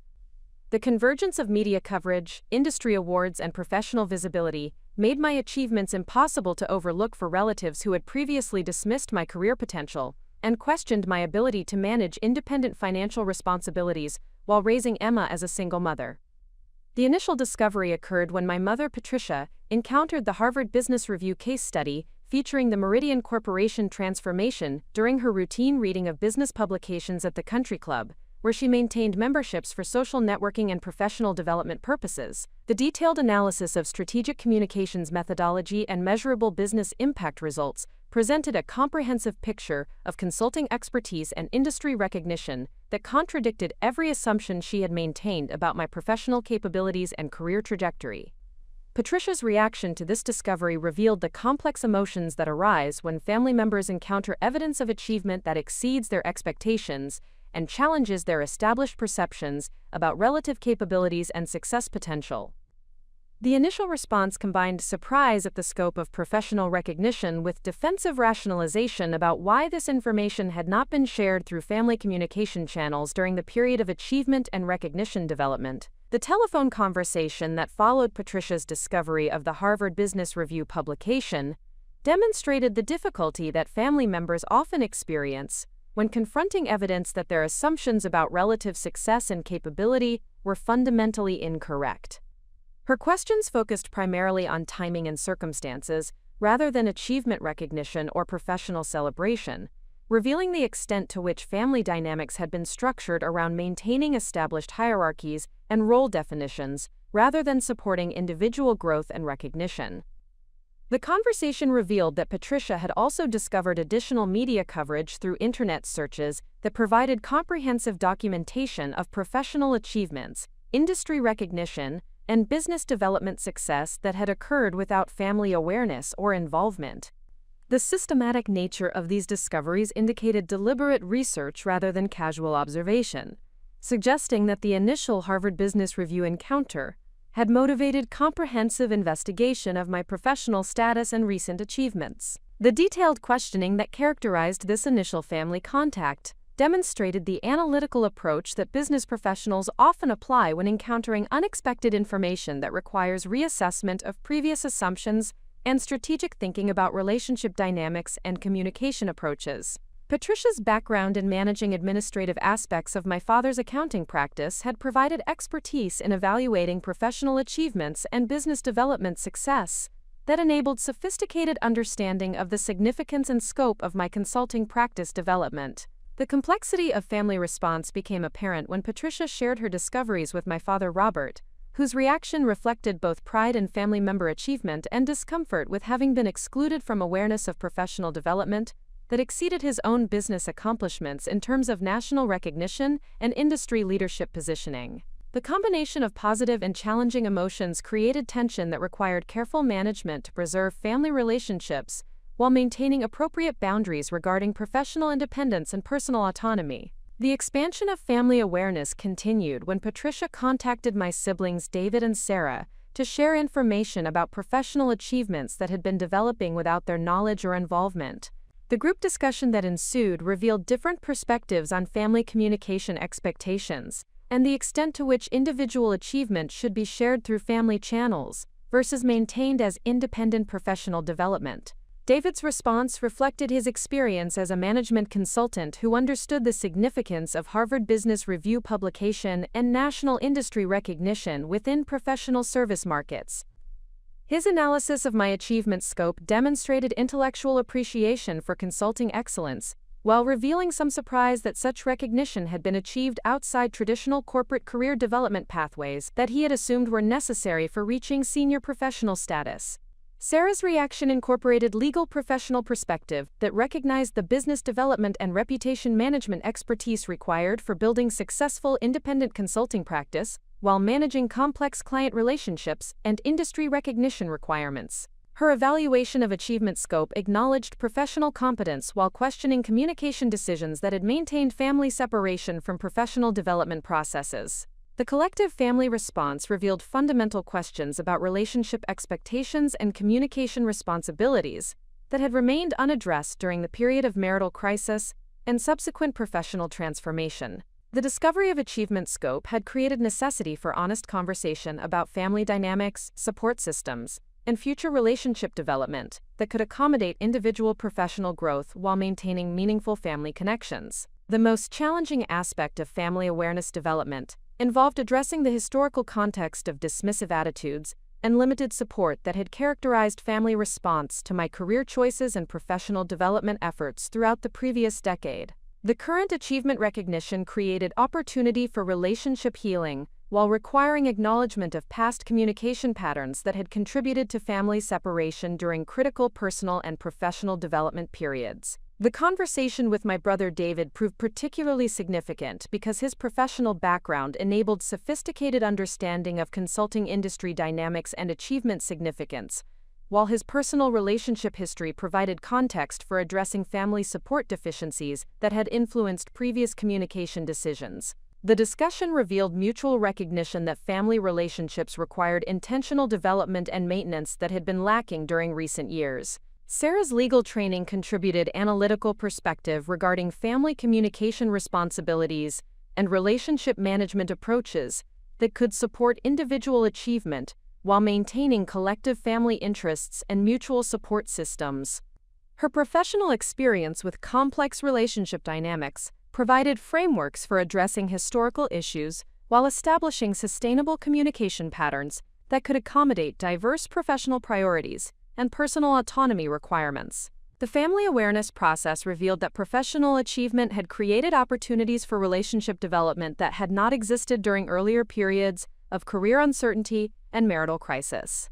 The convergence of media coverage, industry awards, and professional visibility made my achievements impossible to overlook for relatives who had previously dismissed my career potential and questioned my ability to manage independent financial responsibilities while raising Emma as a single mother. The initial discovery occurred when my mother, Patricia, encountered the Harvard Business Review case study featuring the Meridian Corporation transformation during her routine reading of business publications at the Country Club, where she maintained memberships for social networking and professional development purposes. The detailed analysis of strategic communications methodology and measurable business impact results presented a comprehensive picture of consulting expertise and industry recognition that contradicted every assumption she had maintained about my professional capabilities and career trajectory. Patricia's reaction to this discovery revealed the complex emotions that arise when family members encounter evidence of achievement that exceeds their expectations and challenges their established perceptions about relative capabilities and success potential. The initial response combined surprise at the scope of professional recognition with defensive rationalization about why this information had not been shared through family communication channels during the period of achievement and recognition development. The telephone conversation that followed Patricia's discovery of the Harvard Business Review publication demonstrated the difficulty that family members often experience when confronting evidence that their assumptions about relative success and capability were fundamentally incorrect. Her questions focused primarily on timing and circumstances, rather than achievement recognition or professional celebration, revealing the extent to which family dynamics had been structured around maintaining established hierarchies and role definitions, rather than supporting individual growth and recognition. The conversation revealed that Patricia had also discovered additional media coverage through internet searches that provided comprehensive documentation of professional achievements, industry recognition, and business development success that had occurred without family awareness or involvement. The systematic nature of these discoveries indicated deliberate research rather than casual observation, suggesting that the initial Harvard Business Review encounter had motivated comprehensive investigation of my professional status and recent achievements. The detailed questioning that characterized this initial family contact demonstrated the analytical approach that business professionals often apply when encountering unexpected information that requires reassessment of previous assumptions and strategic thinking about relationship dynamics and communication approaches. Patricia's background in managing administrative aspects of my father's accounting practice had provided expertise in evaluating professional achievements and business development success that enabled sophisticated understanding of the significance and scope of my consulting practice development. The complexity of family response became apparent when Patricia shared her discoveries with my father Robert, whose reaction reflected both pride in family member achievement and discomfort with having been excluded from awareness of professional development that exceeded his own business accomplishments in terms of national recognition and industry leadership positioning. The combination of positive and challenging emotions created tension that required careful management to preserve family relationships while maintaining appropriate boundaries regarding professional independence and personal autonomy. The expansion of family awareness continued when Patricia contacted my siblings David and Sarah to share information about professional achievements that had been developing without their knowledge or involvement. The group discussion that ensued revealed different perspectives on family communication expectations and the extent to which individual achievement should be shared through family channels versus maintained as independent professional development. David's response reflected his experience as a management consultant who understood the significance of Harvard Business Review publication and national industry recognition within professional service markets. His analysis of my achievement scope demonstrated intellectual appreciation for consulting excellence, while revealing some surprise that such recognition had been achieved outside traditional corporate career development pathways that he had assumed were necessary for reaching senior professional status. Sarah's reaction incorporated legal professional perspective that recognized the business development and reputation management expertise required for building successful independent consulting practice, while managing complex client relationships and industry recognition requirements. Her evaluation of achievement scope acknowledged professional competence while questioning communication decisions that had maintained family separation from professional development processes. The collective family response revealed fundamental questions about relationship expectations and communication responsibilities that had remained unaddressed during the period of marital crisis and subsequent professional transformation. The discovery of achievement scope had created necessity for honest conversation about family dynamics, support systems, and future relationship development that could accommodate individual professional growth while maintaining meaningful family connections. The most challenging aspect of family awareness development involved addressing the historical context of dismissive attitudes and limited support that had characterized family response to my career choices and professional development efforts throughout the previous decade. The current achievement recognition created opportunity for relationship healing while requiring acknowledgement of past communication patterns that had contributed to family separation during critical personal and professional development periods. The conversation with my brother David proved particularly significant because his professional background enabled sophisticated understanding of consulting industry dynamics and achievement significance, while his personal relationship history provided context for addressing family support deficiencies that had influenced previous communication decisions. The discussion revealed mutual recognition that family relationships required intentional development and maintenance that had been lacking during recent years. Sarah's legal training contributed analytical perspective regarding family communication responsibilities and relationship management approaches that could support individual achievement while maintaining collective family interests and mutual support systems. Her professional experience with complex relationship dynamics provided frameworks for addressing historical issues while establishing sustainable communication patterns that could accommodate diverse professional priorities and personal autonomy requirements. The family awareness process revealed that professional achievement had created opportunities for relationship development that had not existed during earlier periods of career uncertainty and marital crisis.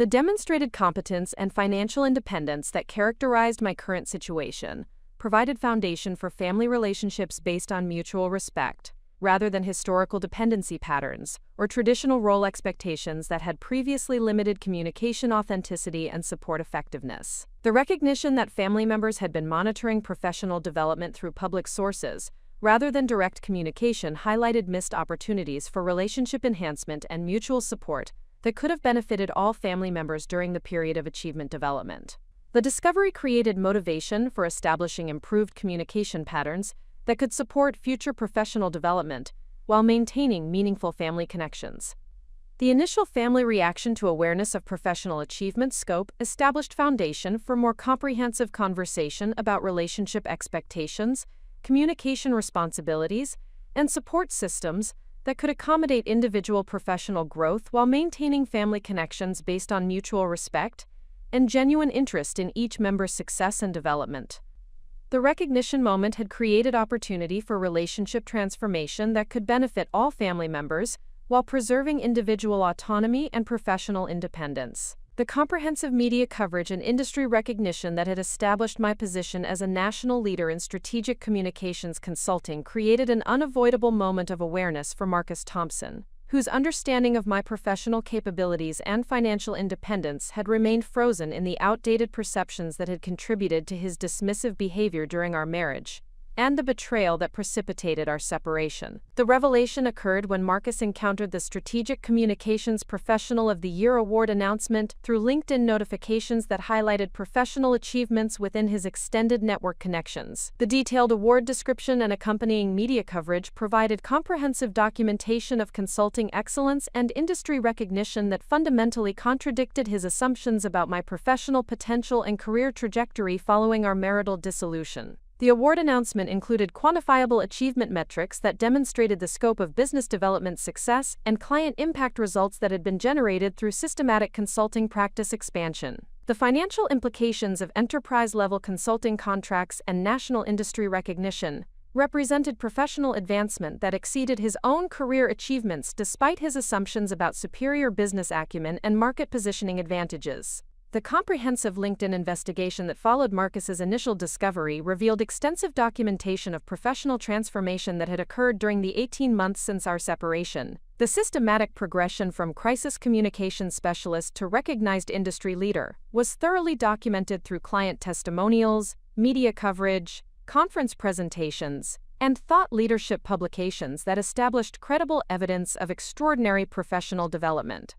The demonstrated competence and financial independence that characterized my current situation provided foundation for family relationships based on mutual respect, rather than historical dependency patterns or traditional role expectations that had previously limited communication authenticity and support effectiveness. The recognition that family members had been monitoring professional development through public sources, rather than direct communication, highlighted missed opportunities for relationship enhancement and mutual support that could have benefited all family members during the period of achievement development. The discovery created motivation for establishing improved communication patterns that could support future professional development while maintaining meaningful family connections. The initial family reaction to awareness of professional achievement scope established foundation for more comprehensive conversation about relationship expectations, communication responsibilities, and support systems that could accommodate individual professional growth while maintaining family connections based on mutual respect and genuine interest in each member's success and development. The recognition moment had created opportunity for relationship transformation that could benefit all family members while preserving individual autonomy and professional independence. The comprehensive media coverage and industry recognition that had established my position as a national leader in strategic communications consulting created an unavoidable moment of awareness for Marcus Thompson, whose understanding of my professional capabilities and financial independence had remained frozen in the outdated perceptions that had contributed to his dismissive behavior during our marriage and the betrayal that precipitated our separation. The revelation occurred when Marcus encountered the Strategic Communications Professional of the Year award announcement through LinkedIn notifications that highlighted professional achievements within his extended network connections. The detailed award description and accompanying media coverage provided comprehensive documentation of consulting excellence and industry recognition that fundamentally contradicted his assumptions about my professional potential and career trajectory following our marital dissolution. The award announcement included quantifiable achievement metrics that demonstrated the scope of business development success and client impact results that had been generated through systematic consulting practice expansion. The financial implications of enterprise-level consulting contracts and national industry recognition represented professional advancement that exceeded his own career achievements despite his assumptions about superior business acumen and market positioning advantages. The comprehensive LinkedIn investigation that followed Marcus's initial discovery revealed extensive documentation of professional transformation that had occurred during the 18 months since our separation. The systematic progression from crisis communications specialist to recognized industry leader was thoroughly documented through client testimonials, media coverage, conference presentations, and thought leadership publications that established credible evidence of extraordinary professional development.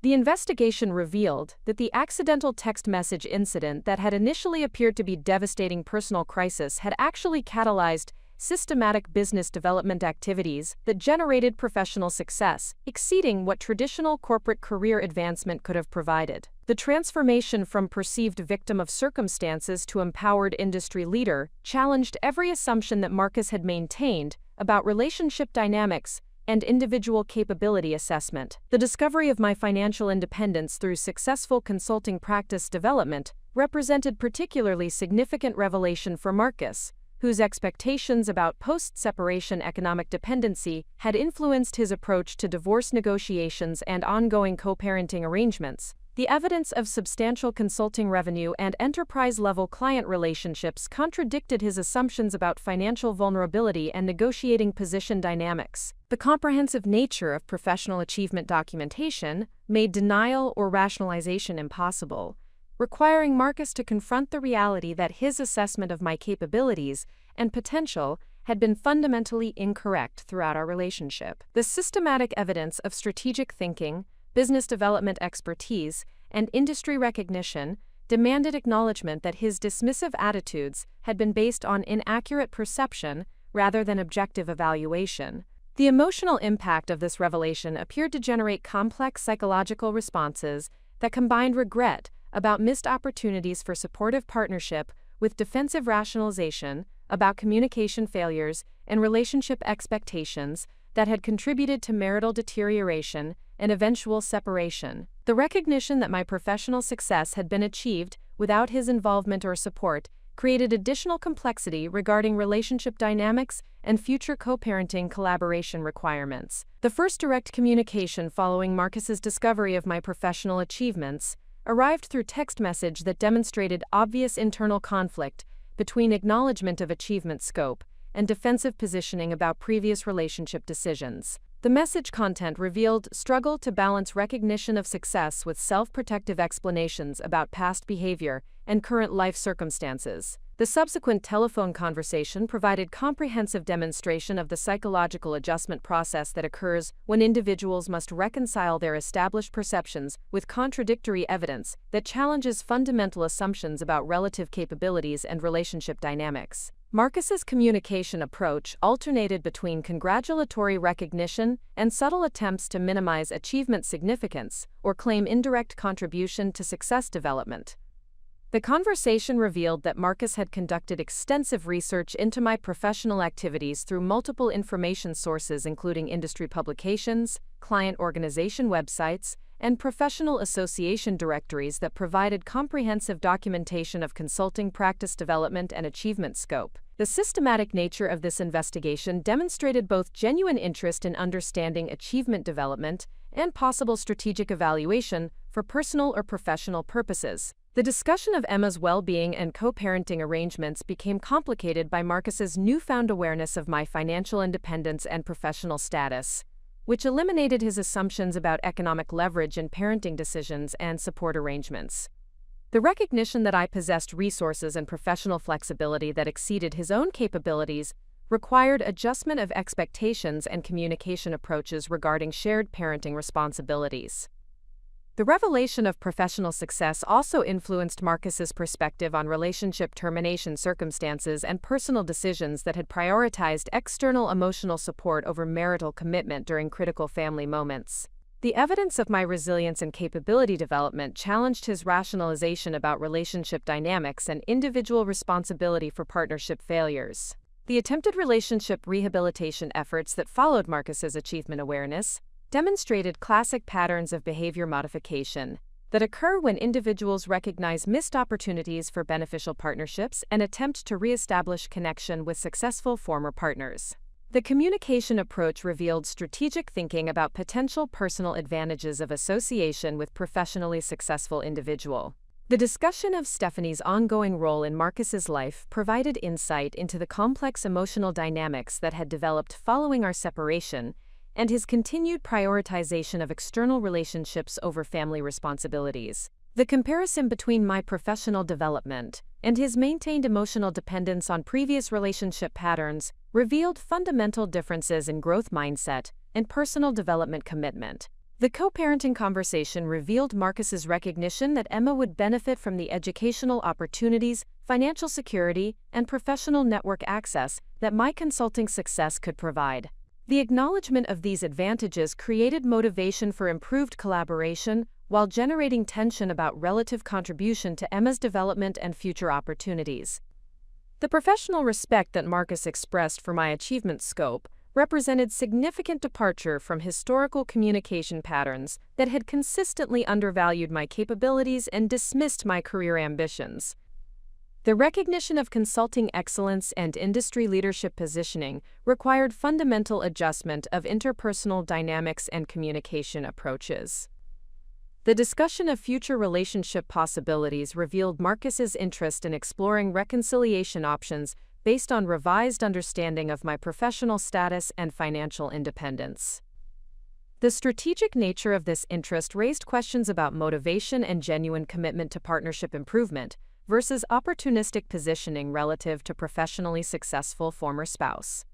The investigation revealed that the accidental text message incident that had initially appeared to be devastating personal crisis had actually catalyzed systematic business development activities that generated professional success, exceeding what traditional corporate career advancement could have provided. The transformation from perceived victim of circumstances to empowered industry leader challenged every assumption that Marcus had maintained about relationship dynamics and individual capability assessment. The discovery of my financial independence through successful consulting practice development represented particularly significant revelation for Marcus, whose expectations about post-separation economic dependency had influenced his approach to divorce negotiations and ongoing co-parenting arrangements. The evidence of substantial consulting revenue and enterprise-level client relationships contradicted his assumptions about financial vulnerability and negotiating position dynamics. The comprehensive nature of professional achievement documentation made denial or rationalization impossible, requiring Marcus to confront the reality that his assessment of my capabilities and potential had been fundamentally incorrect throughout our relationship. The systematic evidence of strategic thinking, business development expertise, and industry recognition demanded acknowledgement that his dismissive attitudes had been based on inaccurate perception rather than objective evaluation. The emotional impact of this revelation appeared to generate complex psychological responses that combined regret about missed opportunities for supportive partnership with defensive rationalization about communication failures and relationship expectations that had contributed to marital deterioration and eventual separation. The recognition that my professional success had been achieved without his involvement or support created additional complexity regarding relationship dynamics and future co-parenting collaboration requirements. The first direct communication following Marcus's discovery of my professional achievements arrived through text message that demonstrated obvious internal conflict between acknowledgement of achievement scope and defensive positioning about previous relationship decisions. The message content revealed struggle to balance recognition of success with self-protective explanations about past behavior and current life circumstances. The subsequent telephone conversation provided comprehensive demonstration of the psychological adjustment process that occurs when individuals must reconcile their established perceptions with contradictory evidence that challenges fundamental assumptions about relative capabilities and relationship dynamics. Marcus's communication approach alternated between congratulatory recognition and subtle attempts to minimize achievement significance or claim indirect contribution to success development. The conversation revealed that Marcus had conducted extensive research into my professional activities through multiple information sources including industry publications, client organization websites, and professional association directories that provided comprehensive documentation of consulting practice development and achievement scope. The systematic nature of this investigation demonstrated both genuine interest in understanding achievement development and possible strategic evaluation for personal or professional purposes. The discussion of Emma's well-being and co-parenting arrangements became complicated by Marcus's newfound awareness of my financial independence and professional status, which eliminated his assumptions about economic leverage in parenting decisions and support arrangements. The recognition that I possessed resources and professional flexibility that exceeded his own capabilities required adjustment of expectations and communication approaches regarding shared parenting responsibilities. The revelation of professional success also influenced Marcus's perspective on relationship termination circumstances and personal decisions that had prioritized external emotional support over marital commitment during critical family moments. The evidence of my resilience and capability development challenged his rationalization about relationship dynamics and individual responsibility for partnership failures. The attempted relationship rehabilitation efforts that followed Marcus's achievement awareness demonstrated classic patterns of behavior modification that occur when individuals recognize missed opportunities for beneficial partnerships and attempt to reestablish connection with successful former partners. The communication approach revealed strategic thinking about potential personal advantages of association with professionally successful individual. The discussion of Stephanie's ongoing role in Marcus's life provided insight into the complex emotional dynamics that had developed following our separation and his continued prioritization of external relationships over family responsibilities. The comparison between my professional development and his maintained emotional dependence on previous relationship patterns revealed fundamental differences in growth mindset and personal development commitment. The co-parenting conversation revealed Marcus's recognition that Emma would benefit from the educational opportunities, financial security, and professional network access that my consulting success could provide. The acknowledgement of these advantages created motivation for improved collaboration while generating tension about relative contribution to Emma's development and future opportunities. The professional respect that Marcus expressed for my achievement scope represented significant departure from historical communication patterns that had consistently undervalued my capabilities and dismissed my career ambitions. The recognition of consulting excellence and industry leadership positioning required fundamental adjustment of interpersonal dynamics and communication approaches. The discussion of future relationship possibilities revealed Marcus's interest in exploring reconciliation options based on revised understanding of my professional status and financial independence. The strategic nature of this interest raised questions about motivation and genuine commitment to partnership improvement versus opportunistic positioning relative to professionally successful former spouse.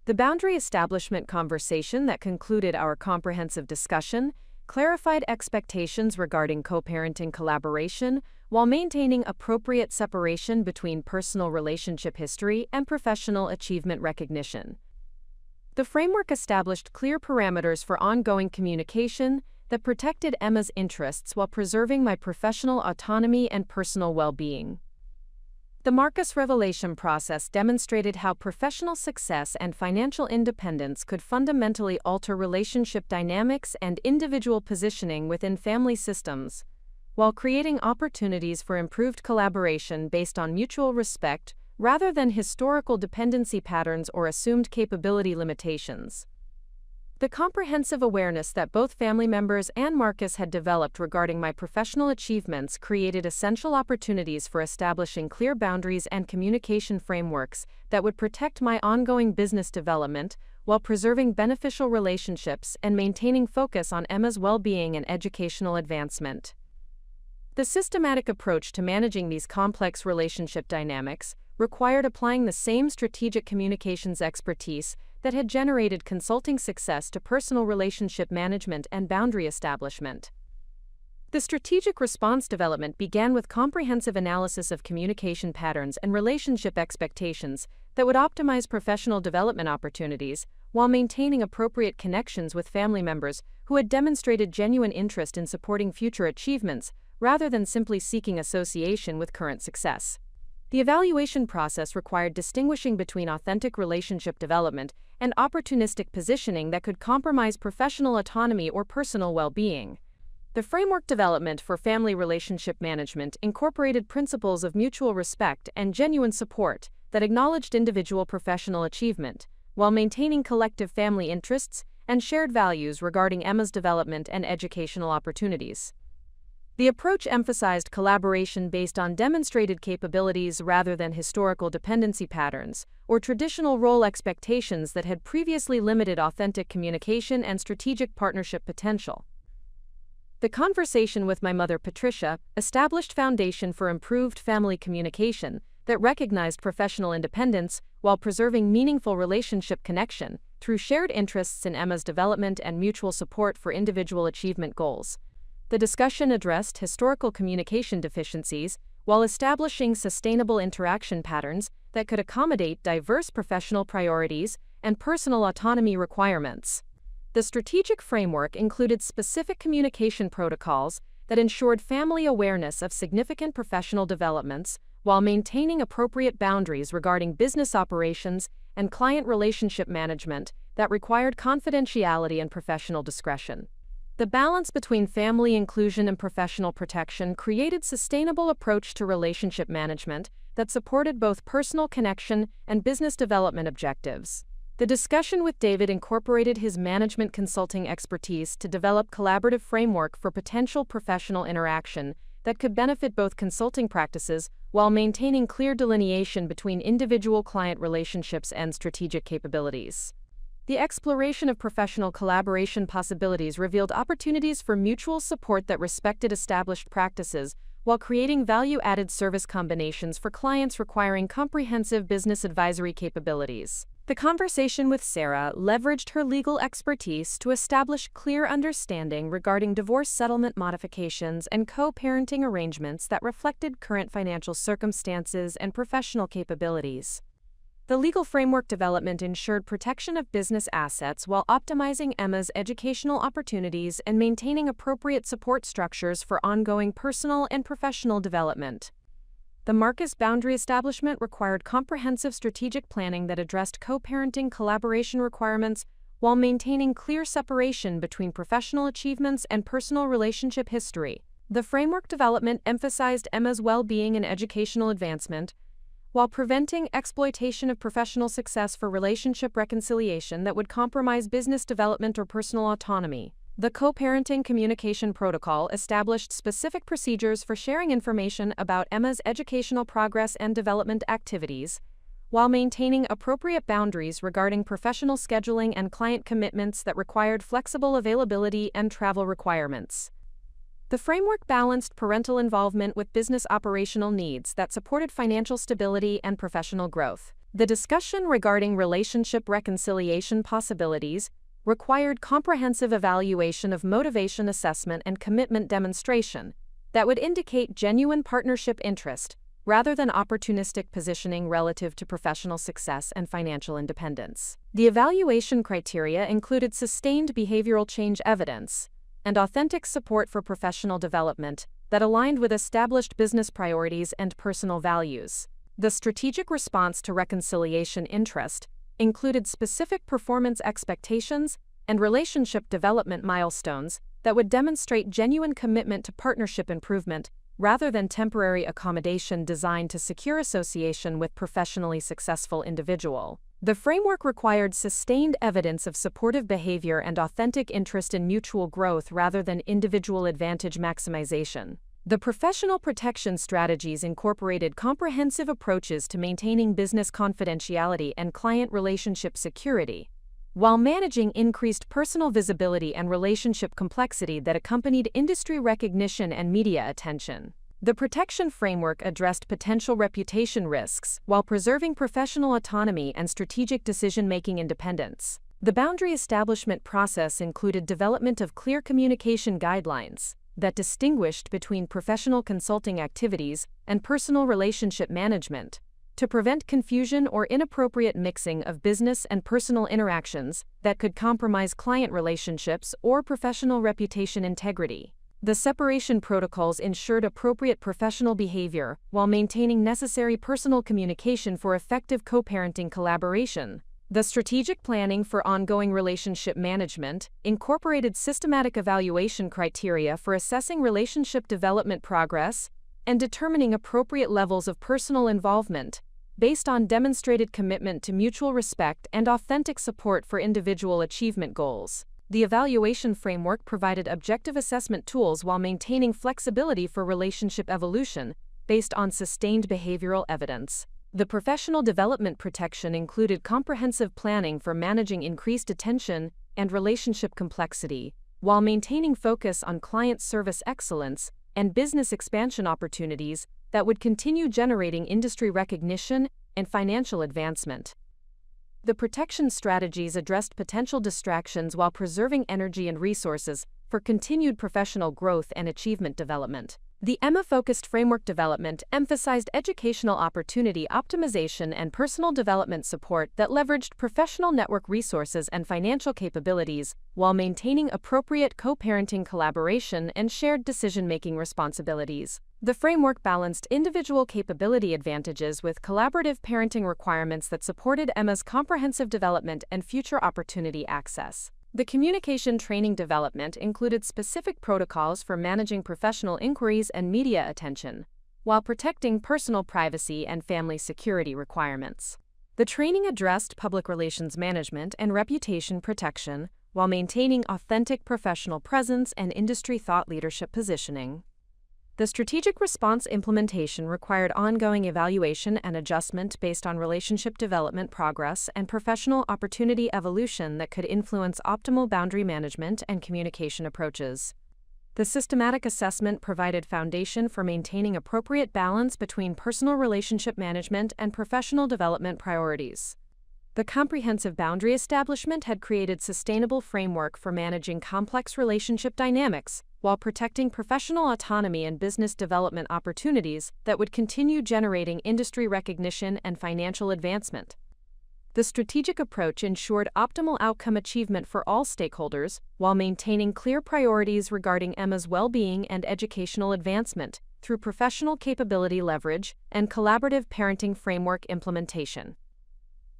The boundary establishment conversation that concluded our comprehensive discussion clarified expectations regarding co-parenting collaboration while maintaining appropriate separation between personal relationship history and professional achievement recognition. The framework established clear parameters for ongoing communication that protected Emma's interests while preserving my professional autonomy and personal well-being. The Marcus revelation process demonstrated how professional success and financial independence could fundamentally alter relationship dynamics and individual positioning within family systems, while creating opportunities for improved collaboration based on mutual respect rather than historical dependency patterns or assumed capability limitations. The comprehensive awareness that both family members and Marcus had developed regarding my professional achievements created essential opportunities for establishing clear boundaries and communication frameworks that would protect my ongoing business development while preserving beneficial relationships and maintaining focus on Emma's well-being and educational advancement. The systematic approach to managing these complex relationship dynamics required applying the same strategic communications expertise that had generated consulting success to personal relationship management and boundary establishment. The strategic response development began with comprehensive analysis of communication patterns and relationship expectations that would optimize professional development opportunities while maintaining appropriate connections with family members who had demonstrated genuine interest in supporting future achievements rather than simply seeking association with current success. The evaluation process required distinguishing between authentic relationship development and opportunistic positioning that could compromise professional autonomy or personal well-being. The framework development for family relationship management incorporated principles of mutual respect and genuine support that acknowledged individual professional achievement, while maintaining collective family interests and shared values regarding Emma's development and educational opportunities. The approach emphasized collaboration based on demonstrated capabilities rather than historical dependency patterns or traditional role expectations that had previously limited authentic communication and strategic partnership potential. The conversation with my mother, Patricia, established foundation for improved family communication that recognized professional independence while preserving meaningful relationship connection through shared interests in Emma's development and mutual support for individual achievement goals. The discussion addressed historical communication deficiencies while establishing sustainable interaction patterns that could accommodate diverse professional priorities and personal autonomy requirements. The strategic framework included specific communication protocols that ensured family awareness of significant professional developments while maintaining appropriate boundaries regarding business operations and client relationship management that required confidentiality and professional discretion. The balance between family inclusion and professional protection created a sustainable approach to relationship management that supported both personal connection and business development objectives. The discussion with David incorporated his management consulting expertise to develop collaborative framework for potential professional interaction that could benefit both consulting practices while maintaining clear delineation between individual client relationships and strategic capabilities. The exploration of professional collaboration possibilities revealed opportunities for mutual support that respected established practices while creating value-added service combinations for clients requiring comprehensive business advisory capabilities. The conversation with Sarah leveraged her legal expertise to establish clear understanding regarding divorce settlement modifications and co-parenting arrangements that reflected current financial circumstances and professional capabilities. The legal framework development ensured protection of business assets while optimizing Emma's educational opportunities and maintaining appropriate support structures for ongoing personal and professional development. The Marcus boundary establishment required comprehensive strategic planning that addressed co-parenting collaboration requirements while maintaining clear separation between professional achievements and personal relationship history. The framework development emphasized Emma's well-being and educational advancement, while preventing exploitation of professional success for relationship reconciliation that would compromise business development or personal autonomy. The co-parenting communication protocol established specific procedures for sharing information about Emma's educational progress and development activities, while maintaining appropriate boundaries regarding professional scheduling and client commitments that required flexible availability and travel requirements. The framework balanced parental involvement with business operational needs that supported financial stability and professional growth. The discussion regarding relationship reconciliation possibilities required comprehensive evaluation of motivation assessment and commitment demonstration that would indicate genuine partnership interest rather than opportunistic positioning relative to professional success and financial independence. The evaluation criteria included sustained behavioral change evidence and authentic support for professional development that aligned with established business priorities and personal values. The strategic response to reconciliation interest included specific performance expectations and relationship development milestones that would demonstrate genuine commitment to partnership improvement rather than temporary accommodation designed to secure association with professionally successful individual. The framework required sustained evidence of supportive behavior and authentic interest in mutual growth rather than individual advantage maximization. The professional protection strategies incorporated comprehensive approaches to maintaining business confidentiality and client relationship security, while managing increased personal visibility and relationship complexity that accompanied industry recognition and media attention. The protection framework addressed potential reputation risks while preserving professional autonomy and strategic decision-making independence. The boundary establishment process included development of clear communication guidelines that distinguished between professional consulting activities and personal relationship management, to prevent confusion or inappropriate mixing of business and personal interactions that could compromise client relationships or professional reputation integrity. The separation protocols ensured appropriate professional behavior while maintaining necessary personal communication for effective co-parenting collaboration. The strategic planning for ongoing relationship management incorporated systematic evaluation criteria for assessing relationship development progress and determining appropriate levels of personal involvement, based on demonstrated commitment to mutual respect and authentic support for individual achievement goals. The evaluation framework provided objective assessment tools while maintaining flexibility for relationship evolution based on sustained behavioral evidence. The professional development protection included comprehensive planning for managing increased attention and relationship complexity, while maintaining focus on client service excellence and business expansion opportunities that would continue generating industry recognition and financial advancement. The protection strategies addressed potential distractions while preserving energy and resources for continued professional growth and achievement development. The EMA-focused framework development emphasized educational opportunity optimization and personal development support that leveraged professional network resources and financial capabilities while maintaining appropriate co-parenting collaboration and shared decision-making responsibilities. The framework balanced individual capability advantages with collaborative parenting requirements that supported EMA's comprehensive development and future opportunity access. The communication training development included specific protocols for managing professional inquiries and media attention, while protecting personal privacy and family security requirements. The training addressed public relations management and reputation protection, while maintaining authentic professional presence and industry thought leadership positioning. The strategic response implementation required ongoing evaluation and adjustment based on relationship development progress and professional opportunity evolution that could influence optimal boundary management and communication approaches. The systematic assessment provided foundation for maintaining appropriate balance between personal relationship management and professional development priorities. The comprehensive boundary establishment had created sustainable framework for managing complex relationship dynamics, while protecting professional autonomy and business development opportunities that would continue generating industry recognition and financial advancement. The strategic approach ensured optimal outcome achievement for all stakeholders, while maintaining clear priorities regarding EMA's well-being and educational advancement through professional capability leverage and collaborative parenting framework implementation.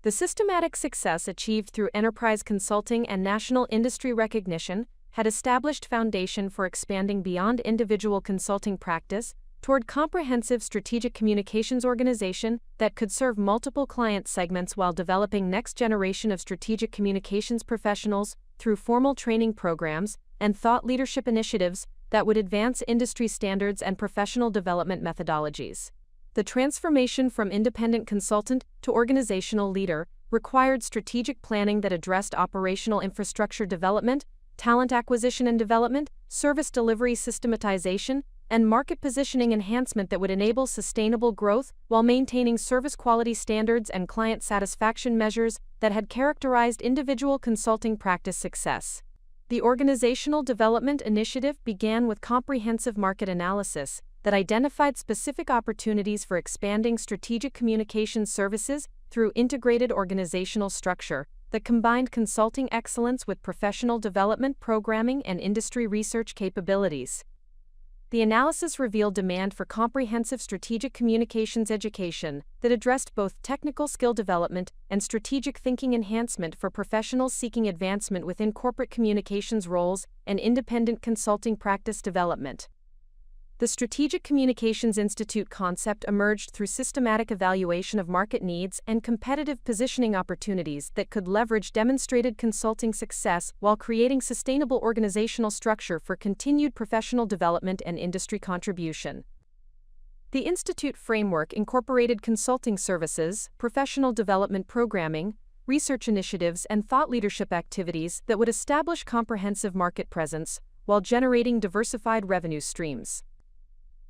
The systematic success achieved through enterprise consulting and national industry recognition had established foundation for expanding beyond individual consulting practice toward comprehensive strategic communications organization that could serve multiple client segments while developing next generation of strategic communications professionals through formal training programs and thought leadership initiatives that would advance industry standards and professional development methodologies. The transformation from independent consultant to organizational leader required strategic planning that addressed operational infrastructure development, talent acquisition and development, service delivery systematization, and market positioning enhancement that would enable sustainable growth while maintaining service quality standards and client satisfaction measures that had characterized individual consulting practice success. The organizational development initiative began with comprehensive market analysis that identified specific opportunities for expanding strategic communications services through integrated organizational structure that combined consulting excellence with professional development programming and industry research capabilities. the analysis revealed demand for comprehensive strategic communications education that addressed both technical skill development and strategic thinking enhancement for professionals seeking advancement within corporate communications roles and independent consulting practice development. The Strategic Communications Institute concept emerged through systematic evaluation of market needs and competitive positioning opportunities that could leverage demonstrated consulting success while creating sustainable organizational structure for continued professional development and industry contribution. The Institute framework incorporated consulting services, professional development programming, research initiatives, and thought leadership activities that would establish comprehensive market presence while generating diversified revenue streams.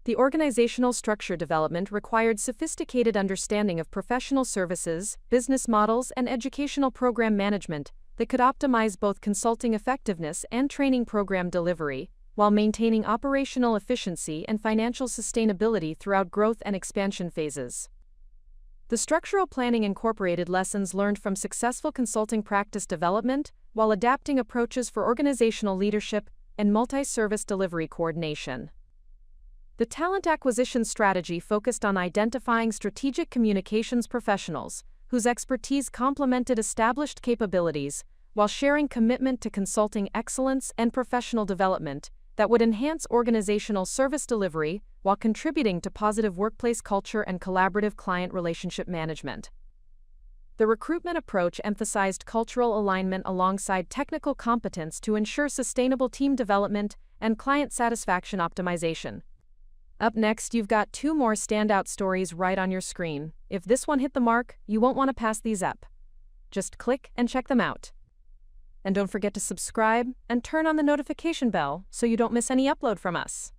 The organizational structure development required sophisticated understanding of professional services, business models, and educational program management that could optimize both consulting effectiveness and training program delivery, while maintaining operational efficiency and financial sustainability throughout growth and expansion phases. The structural planning incorporated lessons learned from successful consulting practice development, while adapting approaches for organizational leadership and multi-service delivery coordination. The talent acquisition strategy focused on identifying strategic communications professionals whose expertise complemented established capabilities, while sharing commitment to consulting excellence and professional development that would enhance organizational service delivery while contributing to positive workplace culture and collaborative client relationship management. The recruitment approach emphasized cultural alignment alongside technical competence to ensure sustainable team development and client satisfaction optimization. Up next, you've got 2 more standout stories right on your screen. If this one hit the mark, you won't want to pass these up. Just click and check them out. And don't forget to subscribe and turn on the notification bell so you don't miss any upload from us.